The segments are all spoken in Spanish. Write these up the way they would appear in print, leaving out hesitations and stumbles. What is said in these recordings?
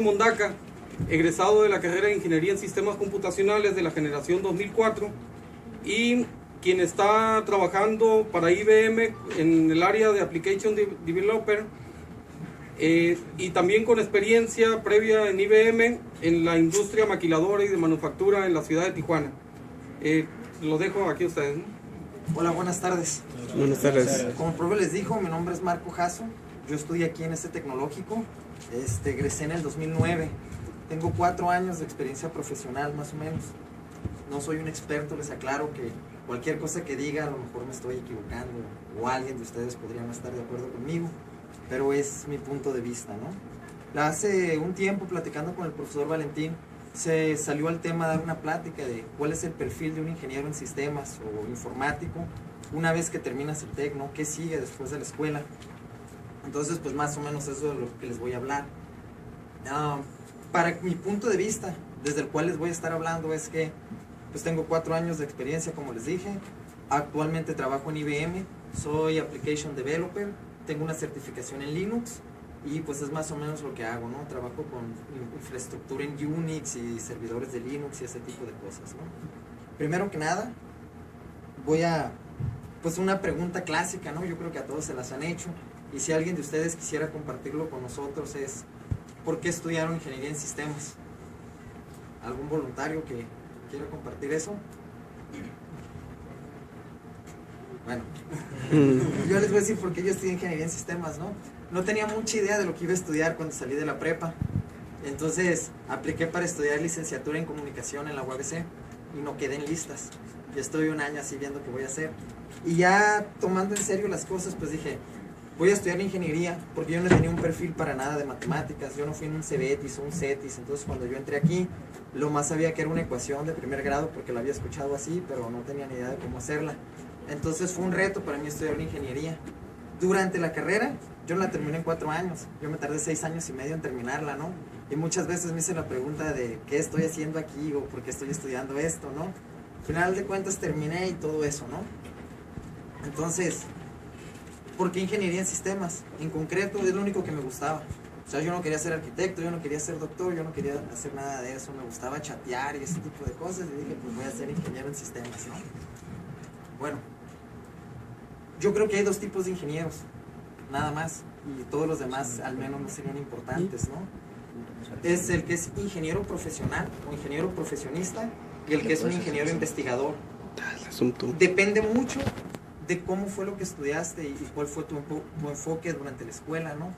Mondaca, egresado de la carrera de Ingeniería en Sistemas Computacionales de la generación 2004 y quien está trabajando para IBM en el área de Application Developer y también con experiencia previa en IBM en la industria maquiladora y de manufactura en la ciudad de Tijuana. Lo dejo aquí a ustedes, ¿no? Hola, buenas tardes. Buenas tardes. Como el profe les dijo, mi nombre es Marco Jasso. Yo estudié aquí en este tecnológico. Egresé en el 2009. Tengo 4 años de experiencia profesional, más o menos. No soy un experto, les aclaro que cualquier cosa que diga a lo mejor me estoy equivocando o alguien de ustedes podría no estar de acuerdo conmigo, pero es mi punto de vista, ¿no? Hace un tiempo, platicando con el profesor Valentín, se salió al tema de dar una plática de cuál es el perfil de un ingeniero en sistemas o informático una vez que terminas el TEC, ¿no? ¿Qué sigue después de la escuela? Entonces, pues más o menos eso es lo que les voy a hablar. Para mi punto de vista, desde el cual les voy a estar hablando, es que pues tengo 4 años de experiencia, como les dije. Actualmente trabajo en IBM, soy Application Developer, tengo una certificación en Linux y pues es más o menos lo que hago, ¿no? Trabajo con infraestructura en Unix y servidores de Linux y ese tipo de cosas, ¿no? Primero que nada, voy a, pues una pregunta clásica, ¿no? Yo creo que a todos se las han hecho. Y si alguien de ustedes quisiera compartirlo con nosotros es, ¿por qué estudiaron Ingeniería en Sistemas? ¿Algún voluntario que quiera compartir eso? Bueno, yo les voy a decir por qué yo estudié Ingeniería en Sistemas, ¿no? No tenía mucha idea de lo que iba a estudiar cuando salí de la prepa. Entonces, apliqué para estudiar licenciatura en Comunicación en la UABC y no quedé en listas. Ya estoy un año así viendo qué voy a hacer. Y ya tomando en serio las cosas, pues dije, voy a estudiar ingeniería porque yo no tenía un perfil para nada de matemáticas. Yo no fui en un CBETIS o un CETIS. Entonces cuando yo entré aquí, lo más sabía que era una ecuación de primer grado porque la había escuchado así, pero no tenía ni idea de cómo hacerla. Entonces fue un reto para mí estudiar ingeniería. Durante la carrera, yo la terminé en 4 años. Yo me tardé 6 años y medio en terminarla, ¿no? Y muchas veces me hice la pregunta de qué estoy haciendo aquí o por qué estoy estudiando esto, ¿no? Al final de cuentas terminé y todo eso, ¿no? Entonces, ¿por qué ingeniería en sistemas? En concreto es lo único que me gustaba. O sea, yo no quería ser arquitecto, yo no quería ser doctor, yo no quería hacer nada de eso. Me gustaba chatear y ese tipo de cosas. Y dije, pues voy a ser ingeniero en sistemas, ¿no? Bueno, yo creo que hay 2 tipos de ingenieros, nada más. Y todos los demás al menos no serían importantes, ¿no? Es el que es ingeniero profesional o ingeniero profesionista y el que es un ingeniero investigador. Depende mucho de cómo fue lo que estudiaste y cuál fue tu enfoque durante la escuela, ¿no?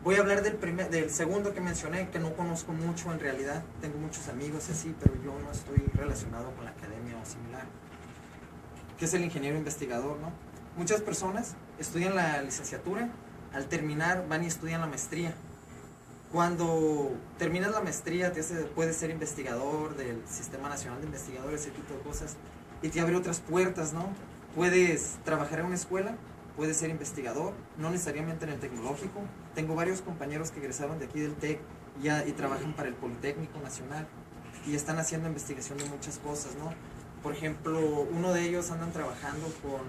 Voy a hablar del segundo que mencioné, que no conozco mucho en realidad. Tengo muchos amigos así, pero yo no estoy relacionado con la academia o similar. Que es el ingeniero investigador, ¿no? Muchas personas estudian la licenciatura, al terminar van y estudian la maestría. Cuando terminas la maestría puedes ser investigador del Sistema Nacional de Investigadores, ese tipo de cosas, y te abre otras puertas, ¿no? Puedes trabajar en una escuela, puedes ser investigador, no necesariamente en el tecnológico. Tengo varios compañeros que egresaron de aquí del TEC y trabajan para el Politécnico Nacional y están haciendo investigación de muchas cosas, ¿no? Por ejemplo, uno de ellos andan trabajando con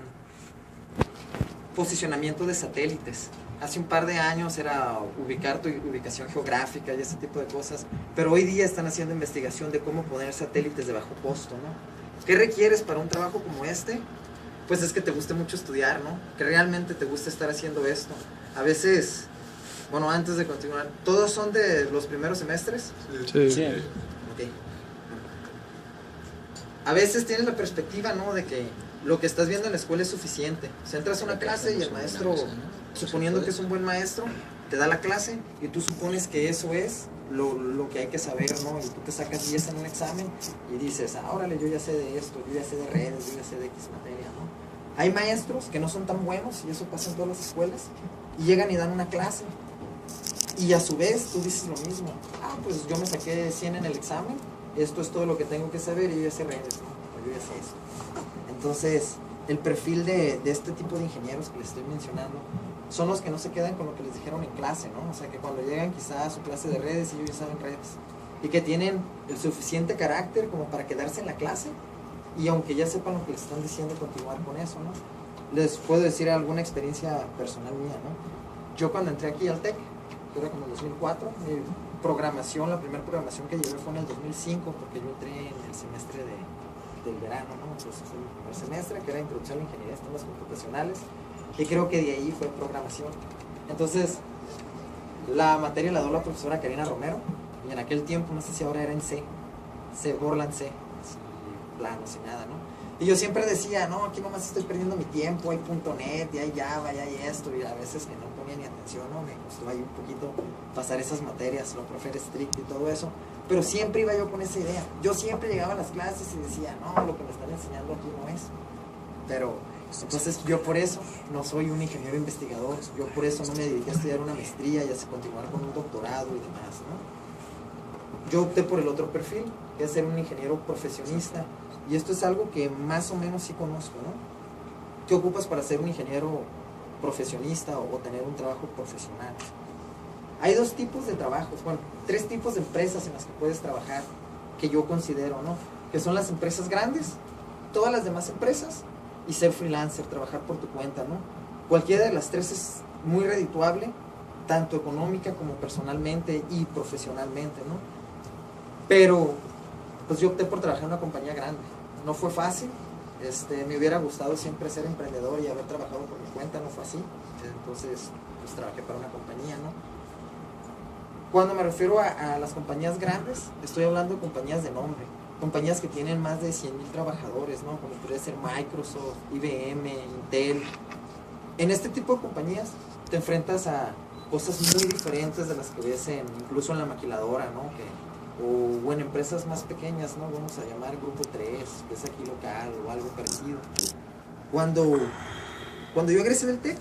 posicionamiento de satélites. Hace un par de años era ubicar tu ubicación geográfica y ese tipo de cosas, pero hoy día están haciendo investigación de cómo poner satélites de bajo costo, ¿no? ¿Qué requieres para un trabajo como este? Pues es que te guste mucho estudiar, ¿no? Que realmente te guste estar haciendo esto. A veces, bueno, antes de continuar, ¿todos son de los primeros semestres? Sí. Ok. A veces tienes la perspectiva, ¿no? De que lo que estás viendo en la escuela es suficiente. O sea, entras a una clase y el maestro, suponiendo que es un buen maestro, te da la clase y tú supones que eso es lo que hay que saber, ¿no? Y tú te sacas 10 en un examen y dices, órale, yo ya sé de esto, yo ya sé de redes, yo ya sé de X materia, ¿no? Hay maestros que no son tan buenos, y eso pasa en todas las escuelas, y llegan y dan una clase. Y a su vez tú dices lo mismo. Pues yo me saqué 100 en el examen, esto es todo lo que tengo que saber y yo ya sé redes, ¿no? O yo ya sé esto. Entonces, el perfil de este tipo de ingenieros que les estoy mencionando son los que no se quedan con lo que les dijeron en clase, ¿no? O sea, que cuando llegan quizás a su clase de redes, ellos ya saben redes. Y que tienen el suficiente carácter como para quedarse en la clase y aunque ya sepan lo que les están diciendo, continuar con eso, ¿no? Les puedo decir alguna experiencia personal mía, ¿no? Yo cuando entré aquí al TEC, que era como en 2004, programación, la primera programación que llevé fue en el 2005, porque yo entré en el semestre del verano, ¿no? Entonces fue mi primer semestre, que era Introducción a la Ingeniería de Sistemas Computacionales, y creo que de ahí fue programación. Entonces, la materia la dio la profesora Karina Romero, y en aquel tiempo, no sé si ahora era en C, Borland C, sin planos y nada, ¿no? Y yo siempre decía, no, aquí nomás estoy perdiendo mi tiempo, hay .NET, y hay Java, y hay esto, y a veces que no ponía ni atención, ¿no? Me costó ahí un poquito pasar esas materias, lo profe era estricto y todo eso, pero siempre iba yo con esa idea. Yo siempre llegaba a las clases y decía, no, lo que me están enseñando aquí no es. Pero, entonces yo por eso no soy un ingeniero investigador, yo por eso no me dediqué a estudiar una maestría y a continuar con un doctorado y demás, ¿no? Yo opté por el otro perfil, que es ser un ingeniero profesionista. Y esto es algo que más o menos sí conozco, ¿no? ¿Qué ocupas para ser un ingeniero profesionista o tener un trabajo profesional? Hay dos tipos de trabajos, bueno, tres tipos de empresas en las que puedes trabajar, que yo considero, ¿no? Que son las empresas grandes, todas las demás empresas, y ser freelancer, trabajar por tu cuenta, ¿no? Cualquiera de las tres es muy redituable, tanto económica como personalmente y profesionalmente, ¿no? Pero pues yo opté por trabajar en una compañía grande. No fue fácil, me hubiera gustado siempre ser emprendedor y haber trabajado por mi cuenta, no fue así. Entonces, pues trabajé para una compañía, ¿no? Cuando me refiero a las compañías grandes, estoy hablando de compañías de nombre, compañías que tienen más de 100,000 trabajadores, ¿no? Como puede ser Microsoft, IBM, Intel. En este tipo de compañías te enfrentas a cosas muy diferentes de las que ves incluso en la maquiladora, ¿no? O en empresas más pequeñas, ¿no? Vamos a llamar Grupo 3, que es aquí local o algo parecido. Cuando yo egresé del TEC,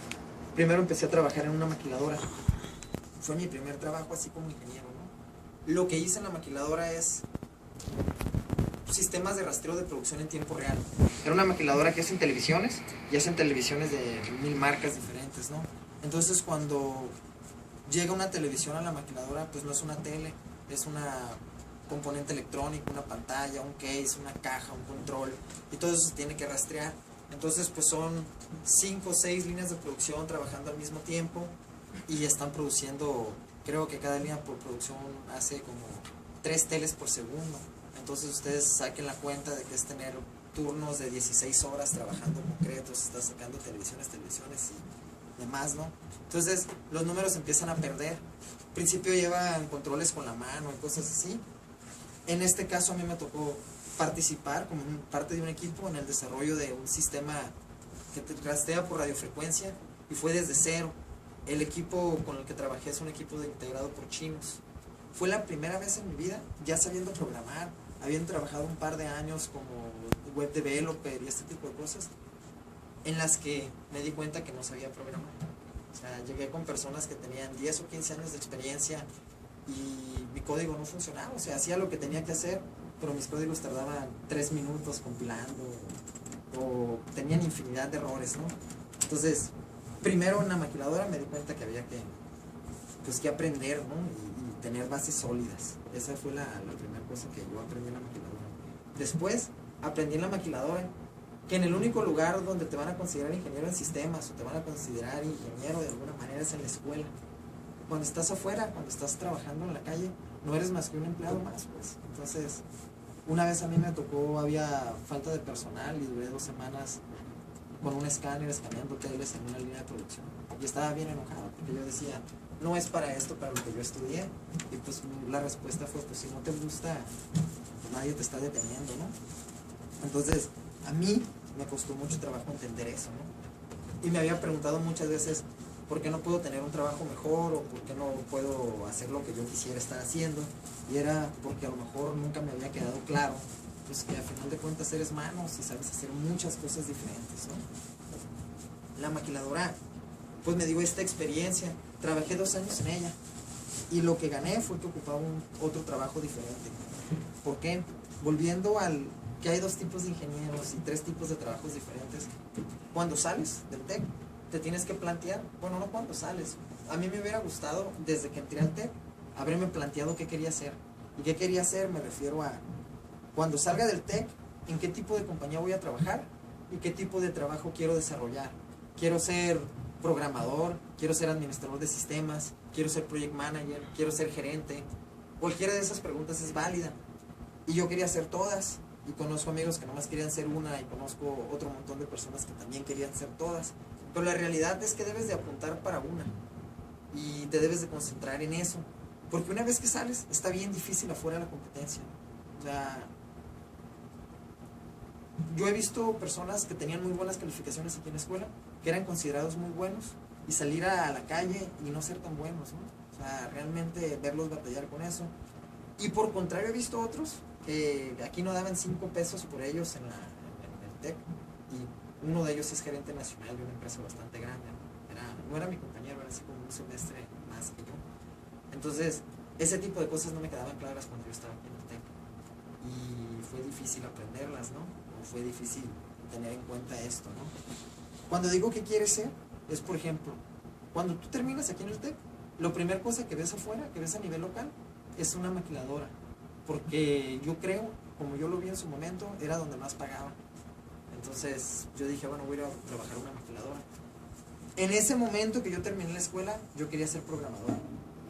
primero empecé a trabajar en una maquiladora. Fue mi primer trabajo así como ingeniero, ¿no? Lo que hice en la maquiladora es sistemas de rastreo de producción en tiempo real. Era una maquiladora que hace televisiones, y hacen televisiones de 1000 marcas diferentes, ¿no? Entonces cuando llega una televisión a la maquiladora, pues no es una tele, es una componente electrónico, una pantalla, un case, una caja, un control, y todo eso se tiene que rastrear. Entonces pues son 5 o 6 líneas de producción trabajando al mismo tiempo, y están produciendo, creo que cada línea por producción hace como 3 teles por segundo. Entonces ustedes saquen la cuenta de que es tener turnos de 16 horas trabajando concretos, está sacando televisiones y demás, ¿no? Entonces los números empiezan a perder. Al principio llevan controles con la mano y cosas así. En este caso a mí me tocó participar como parte de un equipo en el desarrollo de un sistema que te rastrea por radiofrecuencia, y fue desde cero. El equipo con el que trabajé es un equipo integrado por chinos. Fue la primera vez en mi vida ya sabiendo programar. Habían trabajado un par de años como web developer y este tipo de cosas, en las que me di cuenta que no sabía programar. O sea, llegué con personas que tenían 10 o 15 años de experiencia y mi código no funcionaba. O sea, hacía lo que tenía que hacer, pero mis códigos tardaban 3 minutos compilando o tenían infinidad de errores, ¿no? Entonces, primero en la maquiladora me di cuenta que había que aprender, ¿no? Y tener bases sólidas. Esa fue la primera cosa que yo aprendí en la maquiladora. Después aprendí en la maquiladora que en el único lugar donde te van a considerar ingeniero en sistemas o te van a considerar ingeniero de alguna manera es en la escuela. Cuando estás afuera, cuando estás trabajando en la calle, no eres más que un empleado más, pues. Entonces, una vez a mí me tocó, había falta de personal y duré 2 semanas con un escáner escaneando teles en una línea de producción. Y estaba bien enojado porque yo decía, no es para esto, para lo que yo estudié. Y pues la respuesta fue, pues si no te gusta, pues nadie te está deteniendo, ¿no? Entonces, a mí me costó mucho trabajo entender eso, ¿no? Y me había preguntado muchas veces, ¿por qué no puedo tener un trabajo mejor? ¿O por qué no puedo hacer lo que yo quisiera estar haciendo? Y era porque a lo mejor nunca me había quedado claro, pues que al final de cuentas eres manos y sabes hacer muchas cosas diferentes, ¿no? La maquiladora, pues me dio esta experiencia, trabajé 2 años en ella, y lo que gané fue que ocupaba otro trabajo diferente. ¿Por qué? Volviendo al que hay 2 tipos de ingenieros y 3 tipos de trabajos diferentes. Cuando sales del TEC, te tienes que plantear, bueno, no cuando sales, a mí me hubiera gustado desde que entré al TEC haberme planteado qué quería hacer. ¿Y qué quería hacer? Me refiero a cuando salga del TEC, en qué tipo de compañía voy a trabajar y qué tipo de trabajo quiero desarrollar. Quiero ser programador, quiero ser administrador de sistemas, quiero ser project manager, quiero ser gerente, Cualquiera de esas preguntas es válida. Y yo quería hacer todas. Y conozco amigos que nomás querían hacer una, y conozco otro montón de personas que también querían hacer todas. Pero la realidad es que debes de apuntar para una. Y te debes de concentrar en eso. Porque una vez que sales, está bien difícil afuera la competencia. O sea, yo he visto personas que tenían muy buenas calificaciones aquí en la escuela, que eran considerados muy buenos, y salir a la calle y no ser tan buenos, ¿no? O sea, realmente verlos batallar con eso. Y por contrario, he visto otros que aquí no daban 5 pesos por ellos en el TEC, y uno de ellos es gerente nacional de una empresa bastante grande, ¿no? No era mi compañero, era así como un semestre más que yo. Entonces, ese tipo de cosas no me quedaban claras cuando yo estaba aquí en el TEC, y fue difícil aprenderlas, ¿no? O fue difícil tener en cuenta esto, ¿no? Cuando digo que quieres ser, es por ejemplo, cuando tú terminas aquí en el TEC, la primera cosa que ves afuera, que ves a nivel local, es una maquiladora. Porque yo creo, como yo lo vi en su momento, era donde más pagaba. Entonces yo dije, bueno, voy a ir a trabajar en una maquiladora. En ese momento que yo terminé la escuela, yo quería ser programador.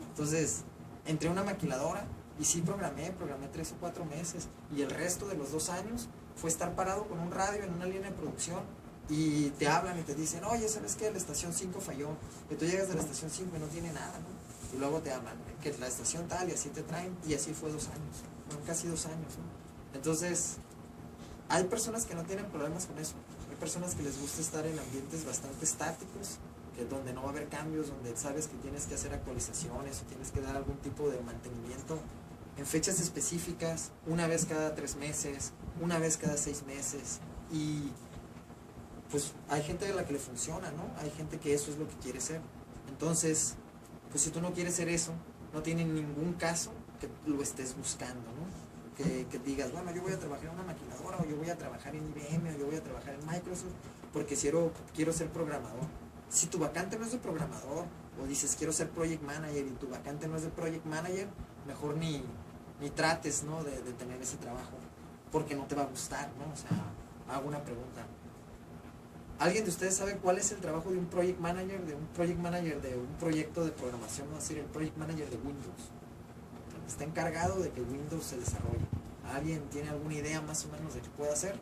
Entonces entré a una maquiladora y sí programé 3 o 4 meses. Y el resto de los 2 años fue estar parado con un radio en una línea de producción. Y te hablan y te dicen, oye, ¿sabes qué? La estación 5 falló. Que tú llegas de la estación 5 y no tiene nada, ¿no? Y luego te hablan que la estación tal, y así te traen, y así fue 2 años, bueno, casi 2 años, ¿no? Entonces, hay personas que no tienen problemas con eso. Hay personas que les gusta estar en ambientes bastante estáticos, que donde no va a haber cambios, donde sabes que tienes que hacer actualizaciones o tienes que dar algún tipo de mantenimiento en fechas específicas, una vez cada 3 meses, una vez cada 6 meses. Y pues hay gente a la que le funciona, ¿no? Hay gente que eso es lo que quiere ser. Entonces, pues si tú no quieres ser eso, no tiene ningún caso que lo estés buscando, ¿no? Que digas, bueno, yo voy a trabajar en una maquinadora, o yo voy a trabajar en IBM, o yo voy a trabajar en Microsoft, porque quiero ser programador. Si tu vacante no es de programador, o dices quiero ser project manager y tu vacante no es de project manager, mejor ni trates, ¿no? de tener ese trabajo, porque no te va a gustar, ¿no? O sea, hago una pregunta. ¿Alguien de ustedes sabe cuál es el trabajo de un project manager, de un proyecto de programación, no decir el project manager de Windows? Está encargado de que Windows se desarrolle. ¿Alguien tiene alguna idea más o menos de qué puede hacer?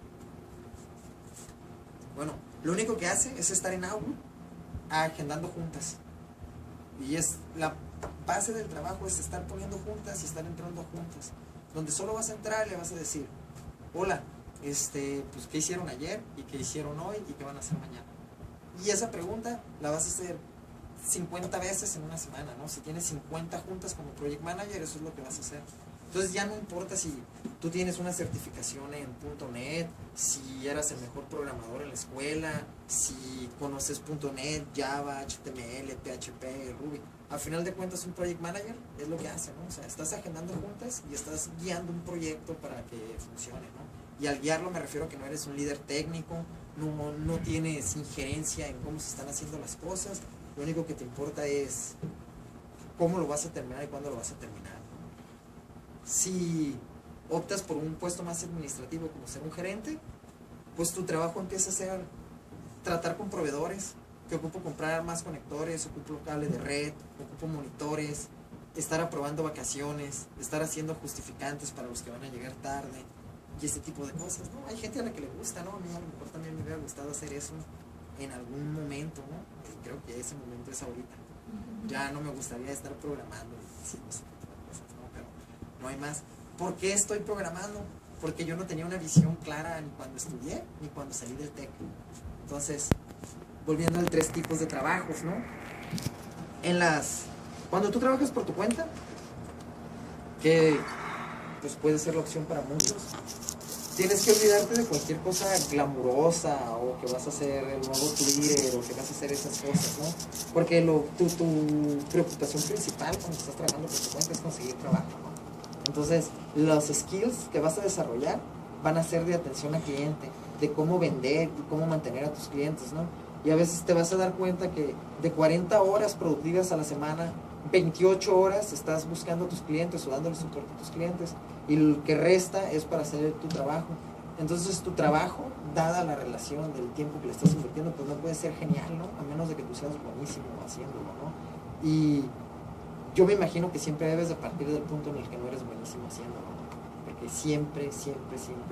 Bueno, lo único que hace es estar en Outlook agendando juntas. Y es la base del trabajo, es estar poniendo juntas y estar entrando a juntas, donde solo vas a entrar y le vas a decir, hola, pues qué hicieron ayer y qué hicieron hoy y qué van a hacer mañana. Y esa pregunta la vas a hacer 50 veces en una semana, ¿no? Si tienes 50 juntas como project manager, eso es lo que vas a hacer. Entonces ya no importa si tú tienes una certificación en .NET, si eras el mejor programador en la escuela, si conoces .NET, Java, HTML, PHP, Ruby. Al final de cuentas, un project manager es lo que hace, ¿no? O sea, estás agendando juntas y estás guiando un proyecto para que funcione, ¿no? Y al guiarlo me refiero a que no eres un líder técnico, no tienes injerencia en cómo se están haciendo las cosas. Lo único que te importa es cómo lo vas a terminar y cuándo lo vas a terminar. Si optas por un puesto más administrativo como ser un gerente, pues tu trabajo empieza a ser tratar con proveedores, que ocupo comprar más conectores, ocupo cable de red, ocupo monitores, estar aprobando vacaciones, estar haciendo justificantes para los que van a llegar tarde y ese tipo de cosas, ¿no? Hay gente a la que le gusta, ¿no? A mí a lo mejor también me hubiera gustado hacer eso en algún momento, ¿no? Y creo que ese momento es ahorita. Ya no me gustaría estar programando, sí, ese tipo de cosas, ¿no? Pero no hay más. ¿Por qué estoy programando? Porque yo no tenía una visión clara ni cuando estudié ni cuando salí del TEC. Entonces, volviendo al 3 tipos de trabajos, ¿no? Cuando tú trabajas por tu cuenta, que pues puede ser la opción para muchos, tienes que olvidarte de cualquier cosa glamurosa, o que vas a hacer el nuevo Twitter, o que vas a hacer esas cosas, ¿no? Porque tu preocupación principal cuando estás trabajando por tu cuenta es conseguir trabajo, ¿no? Entonces, los skills que vas a desarrollar van a ser de atención al cliente, de cómo vender y cómo mantener a tus clientes, ¿no? Y a veces te vas a dar cuenta que de 40 horas productivas a la semana, 28 horas estás buscando a tus clientes o dándole soporte a tus clientes, y lo que resta es para hacer tu trabajo. Entonces tu trabajo, dada la relación del tiempo que le estás invirtiendo, pues no puede ser genial, ¿no? A menos de que tú seas buenísimo haciéndolo, ¿no? Y yo me imagino que siempre debes de partir del punto en el que no eres buenísimo haciéndolo, ¿no? Porque siempre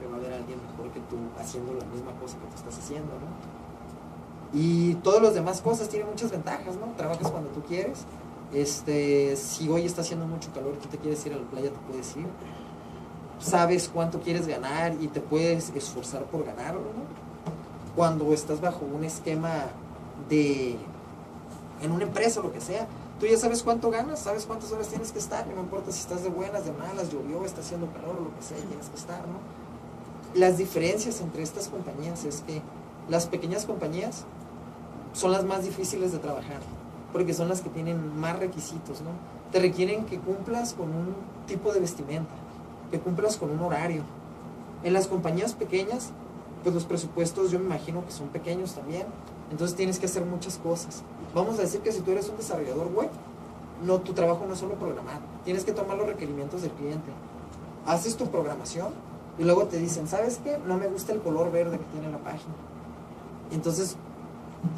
va a haber alguien mejor que tú haciendo la misma cosa que tú estás haciendo, ¿no? Y todas las demás cosas tienen muchas ventajas, ¿no? Trabajas cuando tú quieres. Si hoy está haciendo mucho calor y tú te quieres ir a la playa, te puedes ir. Sabes cuánto quieres ganar y te puedes esforzar por ganarlo, ¿no? Cuando estás bajo un esquema en una empresa o lo que sea, tú ya sabes cuánto ganas, sabes cuántas horas tienes que estar, no importa si estás de buenas, de malas, llovió, está haciendo calor o lo que sea, tienes que estar, ¿no? Las diferencias entre estas compañías es que las pequeñas compañías son las más difíciles de trabajar, porque son las que tienen más requisitos, ¿no? Te requieren que cumplas con un tipo de vestimenta, que cumplas con un horario. En las compañías pequeñas, pues los presupuestos yo me imagino que son pequeños también, entonces tienes que hacer muchas cosas. Vamos a decir que si tú eres un desarrollador web, no, tu trabajo no es solo programar, tienes que tomar los requerimientos del cliente. Haces tu programación y luego te dicen, ¿sabes qué? No me gusta el color verde que tiene la página. Entonces,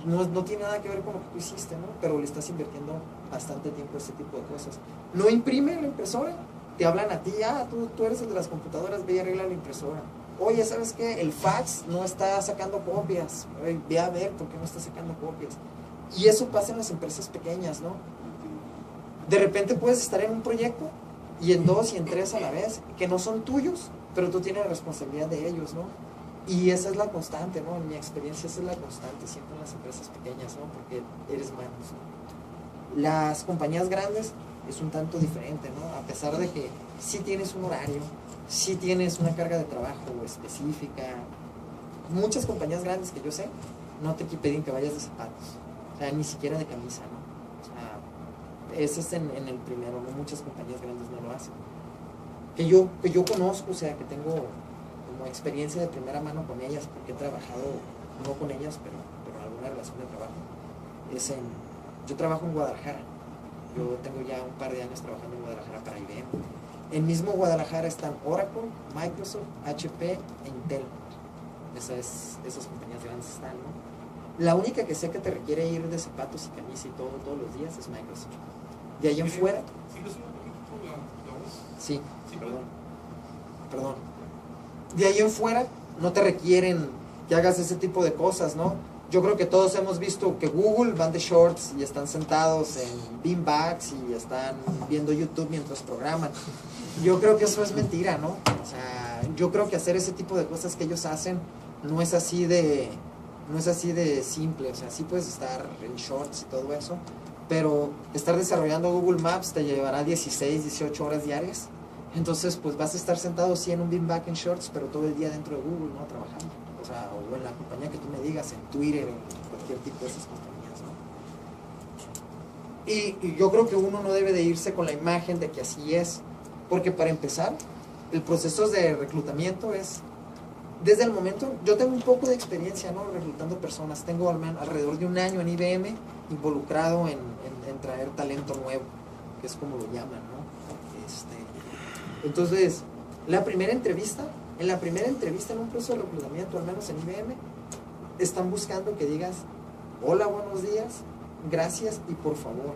no tiene nada que ver con lo que tú hiciste, ¿no? Pero le estás invirtiendo bastante tiempo a este tipo de cosas. No imprime la impresora, te hablan a ti, tú eres el de las computadoras, ve y arregla la impresora. Oye, ¿sabes qué? El fax no está sacando copias, ve a ver por qué no está sacando copias. Y eso pasa en las empresas pequeñas, ¿no? De repente puedes estar en un proyecto y en 2 y en 3 a la vez, que no son tuyos, pero tú tienes la responsabilidad de ellos, ¿no? Y esa es la constante, ¿no? En mi experiencia esa es la constante siempre en las empresas pequeñas, ¿no? Porque eres manos, ¿no? Las compañías grandes es un tanto diferente, ¿no? A pesar de que sí tienes un horario, sí tienes una carga de trabajo específica. Muchas compañías grandes que yo sé no te piden que vayas de zapatos, o sea, ni siquiera de camisa, ¿no? O sea, ese es en el primero, ¿no? Muchas compañías grandes no lo hacen. Que yo conozco, o sea, que tengo como experiencia de primera mano con ellas, porque he trabajado, no con ellas, pero alguna relación de trabajo. Yo trabajo en Guadalajara, yo tengo ya un par de años trabajando en Guadalajara para IBM. En mismo Guadalajara están Oracle, Microsoft, HP e Intel. Esas compañías grandes están, ¿no? La única que sé que te requiere ir de zapatos y camisa y todo todos los días es Microsoft. De ahí en fuera... Sí, perdón. De ahí en fuera no te requieren que hagas ese tipo de cosas, ¿no? Yo creo que todos hemos visto que Google van de shorts y están sentados en beanbags y están viendo YouTube mientras programan. Yo creo que eso es mentira, ¿no? O sea, yo creo que hacer ese tipo de cosas que ellos hacen no es así de simple. O sea, sí puedes estar en shorts y todo eso, pero estar desarrollando Google Maps te llevará 16, 18 horas diarias. Entonces, pues vas a estar sentado sí en un beanbag en shorts, pero todo el día dentro de Google, ¿no? Trabajando. O sea, o en la compañía que tú me digas, en Twitter, en cualquier tipo de esas compañías, ¿no? Y yo creo que uno no debe de irse con la imagen de que así es, porque para empezar, el proceso de reclutamiento es, desde el momento, yo tengo un poco de experiencia, ¿no? Reclutando personas, tengo alrededor de un año en IBM involucrado en traer talento nuevo, que es como lo llaman, ¿no? Entonces, en la primera entrevista en un proceso de reclutamiento, al menos en IBM, están buscando que digas, hola, buenos días, gracias y por favor.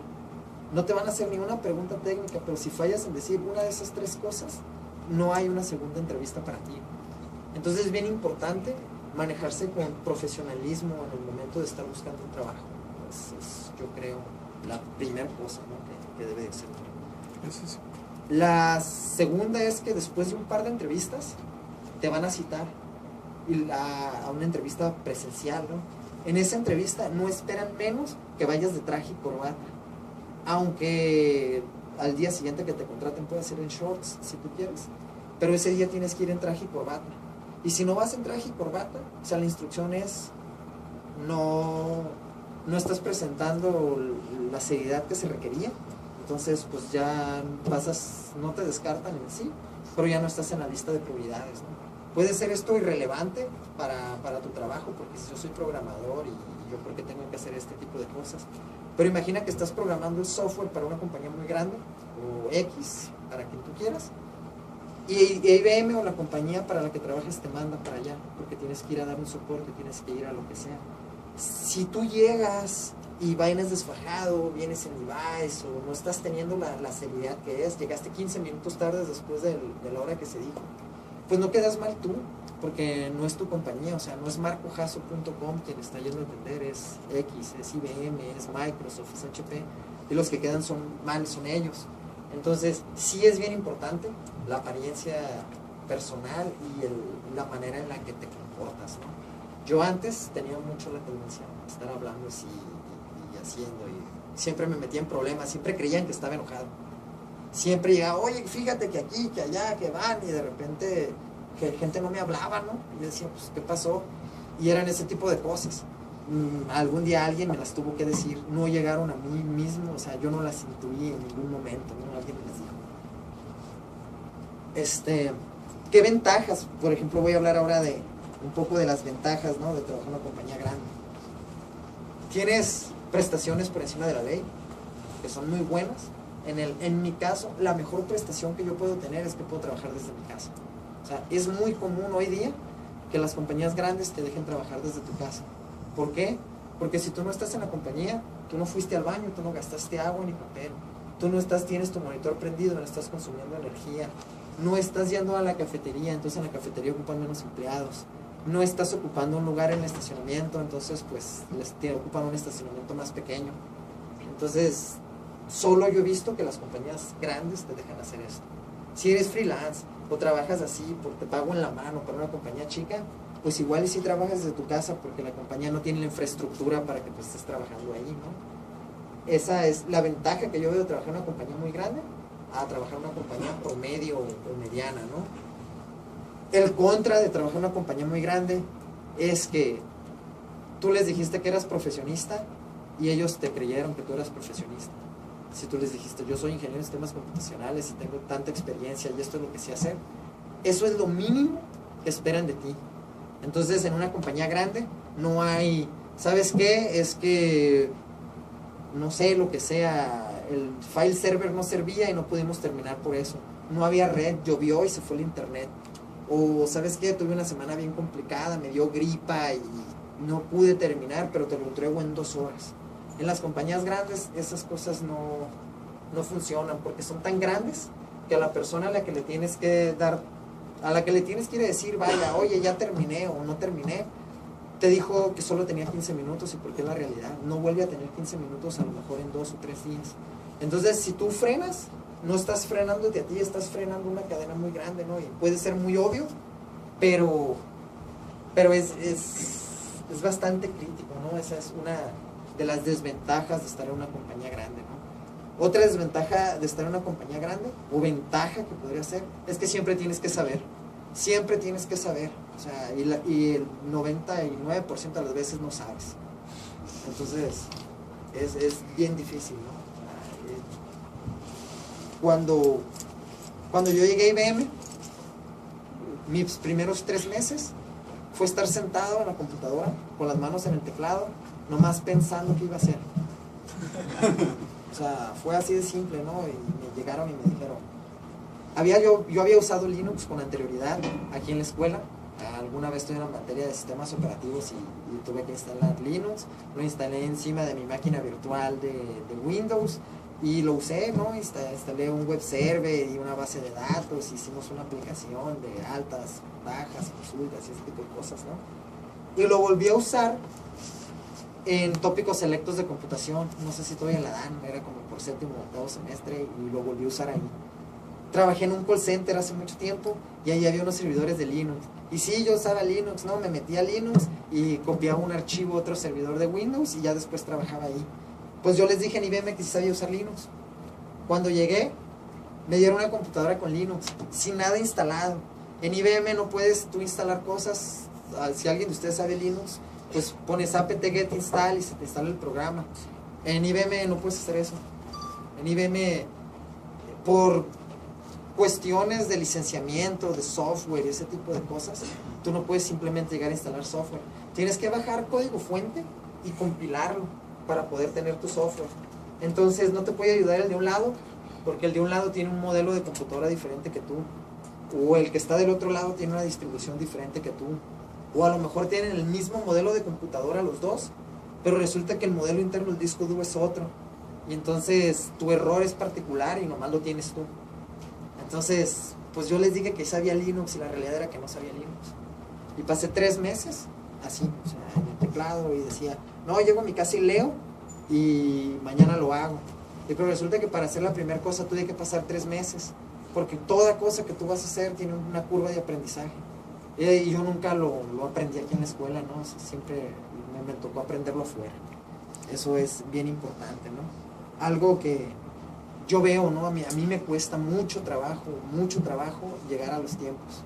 No te van a hacer ninguna pregunta técnica, pero si fallas en decir una de esas 3 cosas, no hay una segunda entrevista para ti. Entonces es bien importante manejarse con profesionalismo en el momento de estar buscando un trabajo. Es yo creo, la primera cosa, ¿no? que debe de ser. Eso. La segunda es que después de un par de entrevistas te van a citar a una entrevista presencial, ¿no? En esa entrevista no esperan menos que vayas de traje y corbata, aunque al día siguiente que te contraten puede ser en shorts si tú quieres, pero ese día tienes que ir en traje y corbata. Y si no vas en traje y corbata, o sea, la instrucción es no estás presentando la seriedad que se requería. Entonces, pues ya no te descartan en sí, pero ya no estás en la lista de prioridades, ¿no? Puede ser esto irrelevante para tu trabajo, porque si yo soy programador y yo creo que tengo que hacer este tipo de cosas. Pero imagina que estás programando el software para una compañía muy grande, o X, para quien tú quieras, y IBM o la compañía para la que trabajes te manda para allá, porque tienes que ir a dar un soporte, tienes que ir a lo que sea. Si tú llegas y vienes desfajado, vienes en Levi's o no estás teniendo la seriedad que es, llegaste 15 minutos tarde después de la hora que se dijo, pues no quedas mal tú, porque no es tu compañía, o sea, no es marcojasso.com quien está yendo a atender, es X, es IBM, es Microsoft, es HP, y los que quedan mal son ellos. Entonces, sí es bien importante la apariencia personal y la manera en la que te comportas, ¿no? Yo antes tenía mucho la tendencia a estar hablando así y haciendo, y siempre me metía en problemas, siempre creían que estaba enojado. Siempre llegaba, oye, fíjate que aquí, que allá, que van, y de repente que gente no me hablaba, ¿no? Y yo decía, pues, ¿qué pasó? Y eran ese tipo de cosas. Algún día alguien me las tuvo que decir, no llegaron a mí mismo, o sea, yo no las intuí en ningún momento, ¿no? Alguien me las dijo. ¿Qué ventajas? Por ejemplo, voy a hablar ahora de un poco de las ventajas, ¿no? De trabajar en una compañía grande. Tienes prestaciones por encima de la ley, que son muy buenas. En mi caso, la mejor prestación que yo puedo tener es que puedo trabajar desde mi casa. O sea, es muy común hoy día que las compañías grandes te dejen trabajar desde tu casa. ¿Por qué? Porque si tú no estás en la compañía, tú no fuiste al baño, tú no gastaste agua ni papel, tú no tienes tu monitor prendido, no estás consumiendo energía, no estás yendo a la cafetería, entonces en la cafetería ocupan menos empleados, no estás ocupando un lugar en el estacionamiento, entonces pues te ocupan un estacionamiento más pequeño. Entonces, solo yo he visto que las compañías grandes te dejan hacer esto. Si eres freelance o trabajas así porque te pago en la mano para una compañía chica, pues igual y si trabajas desde tu casa porque la compañía no tiene la infraestructura para que tú estés trabajando ahí, ¿no? Esa es la ventaja que yo veo de trabajar en una compañía muy grande a trabajar en una compañía promedio o mediana, ¿no? El contra de trabajar en una compañía muy grande es que tú les dijiste que eras profesionista y ellos te creyeron que tú eras profesionista. Si tú les dijiste, yo soy ingeniero en sistemas computacionales y tengo tanta experiencia y esto es lo que sé hacer, eso es lo mínimo que esperan de ti. Entonces, en una compañía grande no hay, ¿sabes qué? Es que, no sé, lo que sea, el file server no servía y no pudimos terminar por eso. No había red, llovió y se fue el internet. O, ¿sabes qué? Tuve una semana bien complicada, me dio gripa y no pude terminar, pero te lo entrego en 2 horas. En las compañías grandes esas cosas no funcionan porque son tan grandes que a la persona a la que le tienes que dar, a la que le tienes que ir a decir, vaya, oye, ya terminé o no terminé, te dijo que solo tenía 15 minutos y porque es la realidad, no vuelve a tener 15 minutos a lo mejor en 2 o 3 días. Entonces, si tú frenas, no estás frenándote a ti, estás frenando una cadena muy grande, ¿no? Y puede ser muy obvio, pero es bastante crítico, ¿no? Esa es una de las desventajas de estar en una compañía grande, ¿no? Otra desventaja de estar en una compañía grande, o ventaja que podría ser, es que siempre tienes que saber, o sea, y el 99% de las veces no sabes. Entonces, es bien difícil, ¿no? Cuando yo llegué a IBM, mis primeros 3 meses fue estar sentado en la computadora, con las manos en el teclado, nomás pensando qué iba a hacer. O sea, fue así de simple, ¿no? Y me llegaron y me dijeron, yo había usado Linux con anterioridad aquí en la escuela. Alguna vez tuve una materia de sistemas operativos y tuve que instalar Linux. Lo instalé encima de mi máquina virtual de Windows y lo usé, ¿no? Instalé un web server y una base de datos, hicimos una aplicación de altas, bajas, consultas y ese tipo de cosas, ¿no? Y lo volví a usar en tópicos selectos de computación, no sé si todavía la dan, era como por 7º o 8º semestre y lo volví a usar ahí. Trabajé en un call center hace mucho tiempo y ahí había unos servidores de Linux. Y sí, yo usaba Linux, ¿no? Me metía a Linux y copiaba un archivo a otro servidor de Windows y ya después trabajaba ahí. Pues yo les dije en IBM que sí sabía usar Linux. Cuando llegué, me dieron una computadora con Linux, sin nada instalado. En IBM no puedes tú instalar cosas, si alguien de ustedes sabe Linux, pues pones apt-get install y se te instala el programa. En IBM no puedes hacer eso. En IBM, por cuestiones de licenciamiento, de software y ese tipo de cosas, tú no puedes simplemente llegar a instalar software. Tienes que bajar código fuente y compilarlo para poder tener tu software. Entonces no te puede ayudar el de un lado, porque el de un lado tiene un modelo de computadora diferente que tú, o el que está del otro lado tiene una distribución diferente que tú, o a lo mejor tienen el mismo modelo de computadora los dos, pero resulta que el modelo interno del disco duro es otro, y entonces tu error es particular y nomás lo tienes tú. Entonces, pues yo les dije que sabía Linux y la realidad era que no sabía Linux. Y pasé 3 meses así, o sea, en el teclado, y decía, no, llego a mi casa y leo y mañana lo hago. Y pero resulta que para hacer la primera cosa tuve que pasar 3 meses, porque toda cosa que tú vas a hacer tiene una curva de aprendizaje. Y yo nunca lo aprendí aquí en la escuela, ¿no? O sea, siempre me tocó aprenderlo afuera. Eso es bien importante, ¿no? Algo que yo veo, ¿no? A mí me cuesta mucho trabajo llegar a los tiempos.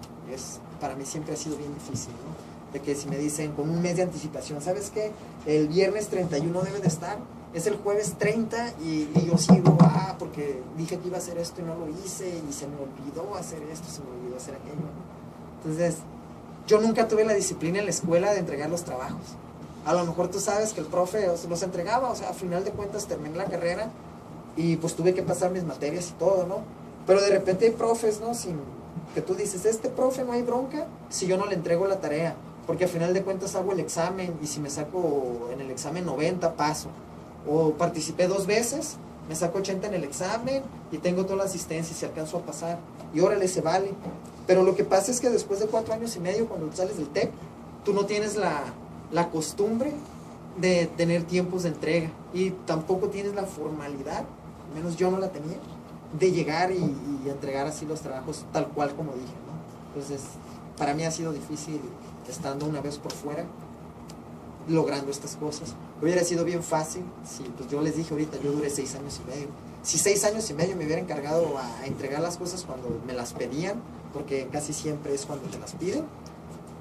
Para mí siempre ha sido bien difícil, ¿no? De que si me dicen con un mes de anticipación, ¿sabes qué? El viernes 31 debe de estar, es el jueves 30 y yo sigo, porque dije que iba a hacer esto y no lo hice, y se me olvidó hacer esto, se me olvidó hacer aquello, ¿no? Entonces, yo nunca tuve la disciplina en la escuela de entregar los trabajos. A lo mejor tú sabes que el profe los entregaba, o sea, a final de cuentas terminé la carrera y pues tuve que pasar mis materias y todo, ¿no? Pero de repente hay profes, ¿no? Sin que tú dices, este profe no hay bronca si yo no le entrego la tarea, porque a final de cuentas hago el examen y si me saco en el examen 90, paso. O participé 2 veces, me saco 80 en el examen y tengo toda la asistencia y si alcanzo a pasar. Y órale, se vale. Pero lo que pasa es que después de 4 años y medio, cuando sales del TEC, tú no tienes la costumbre de tener tiempos de entrega y tampoco tienes la formalidad, al menos yo no la tenía, de llegar y entregar así los trabajos tal cual como dije, ¿no? Entonces, para mí ha sido difícil estando una vez por fuera, logrando estas cosas. Hubiera sido bien fácil si, pues yo les dije ahorita, yo duré 6 años y medio. Si 6 años y medio me hubiera encargado a entregar las cosas cuando me las pedían, porque casi siempre es cuando te las piden,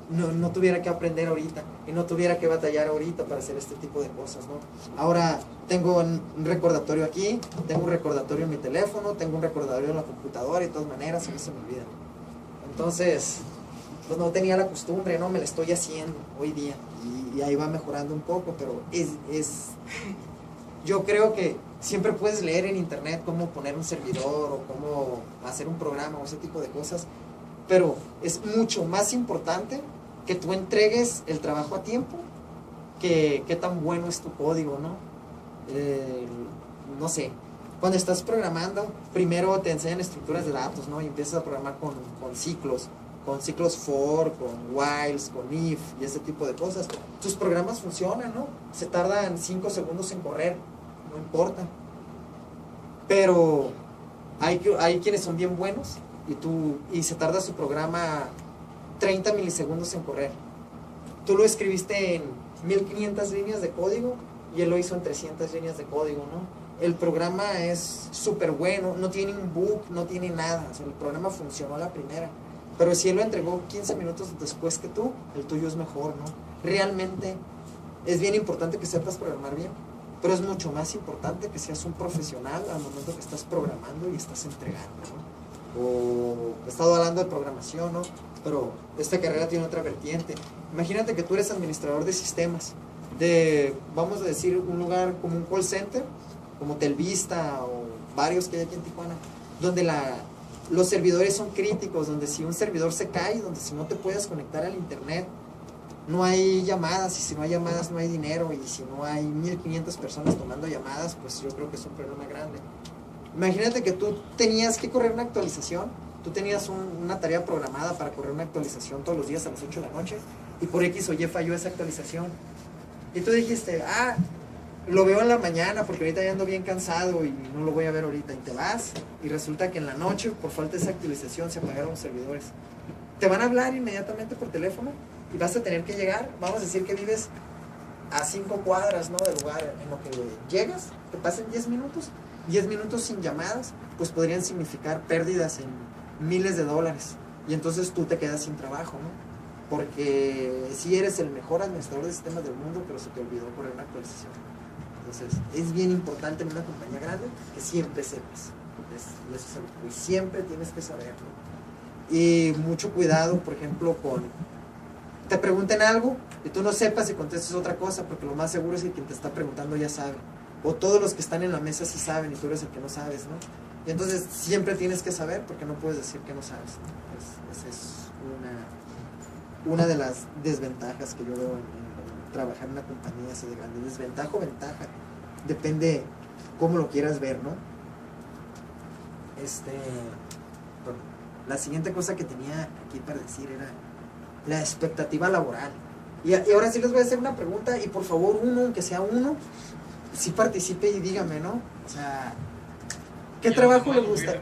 no tuviera que aprender ahorita y no tuviera que batallar ahorita para hacer este tipo de cosas, ¿no? Ahora tengo un recordatorio aquí, tengo un recordatorio en mi teléfono, tengo un recordatorio en la computadora y de todas maneras a mí se me olvida. Entonces, pues no tenía la costumbre, ¿no? Me la estoy haciendo hoy día y ahí va mejorando un poco, pero yo creo que siempre puedes leer en internet cómo poner un servidor o cómo hacer un programa o ese tipo de cosas, pero es mucho más importante que tú entregues el trabajo a tiempo que qué tan bueno es tu código, ¿no? No sé, cuando estás programando, primero te enseñan estructuras de datos, ¿no? Y empiezas a programar con ciclos for, con whiles, con if y ese tipo de cosas. Tus programas funcionan, ¿no? Se tardan 5 segundos en correr, no importa. Pero hay quienes son bien buenos y se tarda su programa 30 milisegundos en correr. Tú lo escribiste en 1500 líneas de código y él lo hizo en 300 líneas de código, ¿no? El programa es súper bueno, no tiene un bug, no tiene nada, o sea, el programa funcionó a la primera. Pero si él lo entregó 15 minutos después que tú, el tuyo es mejor, ¿no? Realmente es bien importante que sepas programar bien, pero es mucho más importante que seas un profesional al momento que estás programando y estás entregando, ¿no? O he estado hablando de programación, ¿no? Pero esta carrera tiene otra vertiente. Imagínate que tú eres administrador de sistemas vamos a decir, un lugar como un call center, como Telvista o varios que hay aquí en Tijuana, donde los servidores son críticos, donde si un servidor se cae, donde si no te puedes conectar al internet, no hay llamadas, y si no hay llamadas no hay dinero, y si no hay 1500 personas tomando llamadas, pues yo creo que es un problema grande. Imagínate que tú tenías que correr una actualización, tú tenías una tarea programada para correr una actualización todos los días a las 8 de la noche, y por X o Y falló esa actualización. Y tú dijiste, lo veo en la mañana porque ahorita ya ando bien cansado y no lo voy a ver ahorita. Y te vas y resulta que en la noche, por falta de esa actualización, se apagaron los servidores. Te van a hablar inmediatamente por teléfono y vas a tener que llegar. Vamos a decir que vives a 5 cuadras, ¿no?, del lugar en lo que llegas. Te pasen 10 minutos. 10 minutos sin llamadas, pues podrían significar pérdidas en miles de dólares. Y entonces tú te quedas sin trabajo, ¿no? Porque sí eres el mejor administrador de sistemas del mundo, pero se te olvidó correr una actualización. Entonces, es bien importante en una compañía grande que siempre sepas. Y siempre tienes que saberlo. Y mucho cuidado, por ejemplo, te pregunten algo y tú no sepas y contestes otra cosa, porque lo más seguro es que quien te está preguntando ya sabe. O todos los que están en la mesa sí saben y tú eres el que no sabes, ¿no? Y entonces siempre tienes que saber porque no puedes decir que no sabes, ¿no? Esa es una de las desventajas que yo veo en trabajar en una compañía así de grande. Desventaja o ventaja, depende cómo lo quieras ver, ¿no? Bueno, la siguiente cosa que tenía aquí para decir era la expectativa laboral. Y ahora sí les voy a hacer una pregunta, y por favor uno, aunque sea uno, sí participe y dígame, ¿no? O sea, ¿qué trabajo le gusta?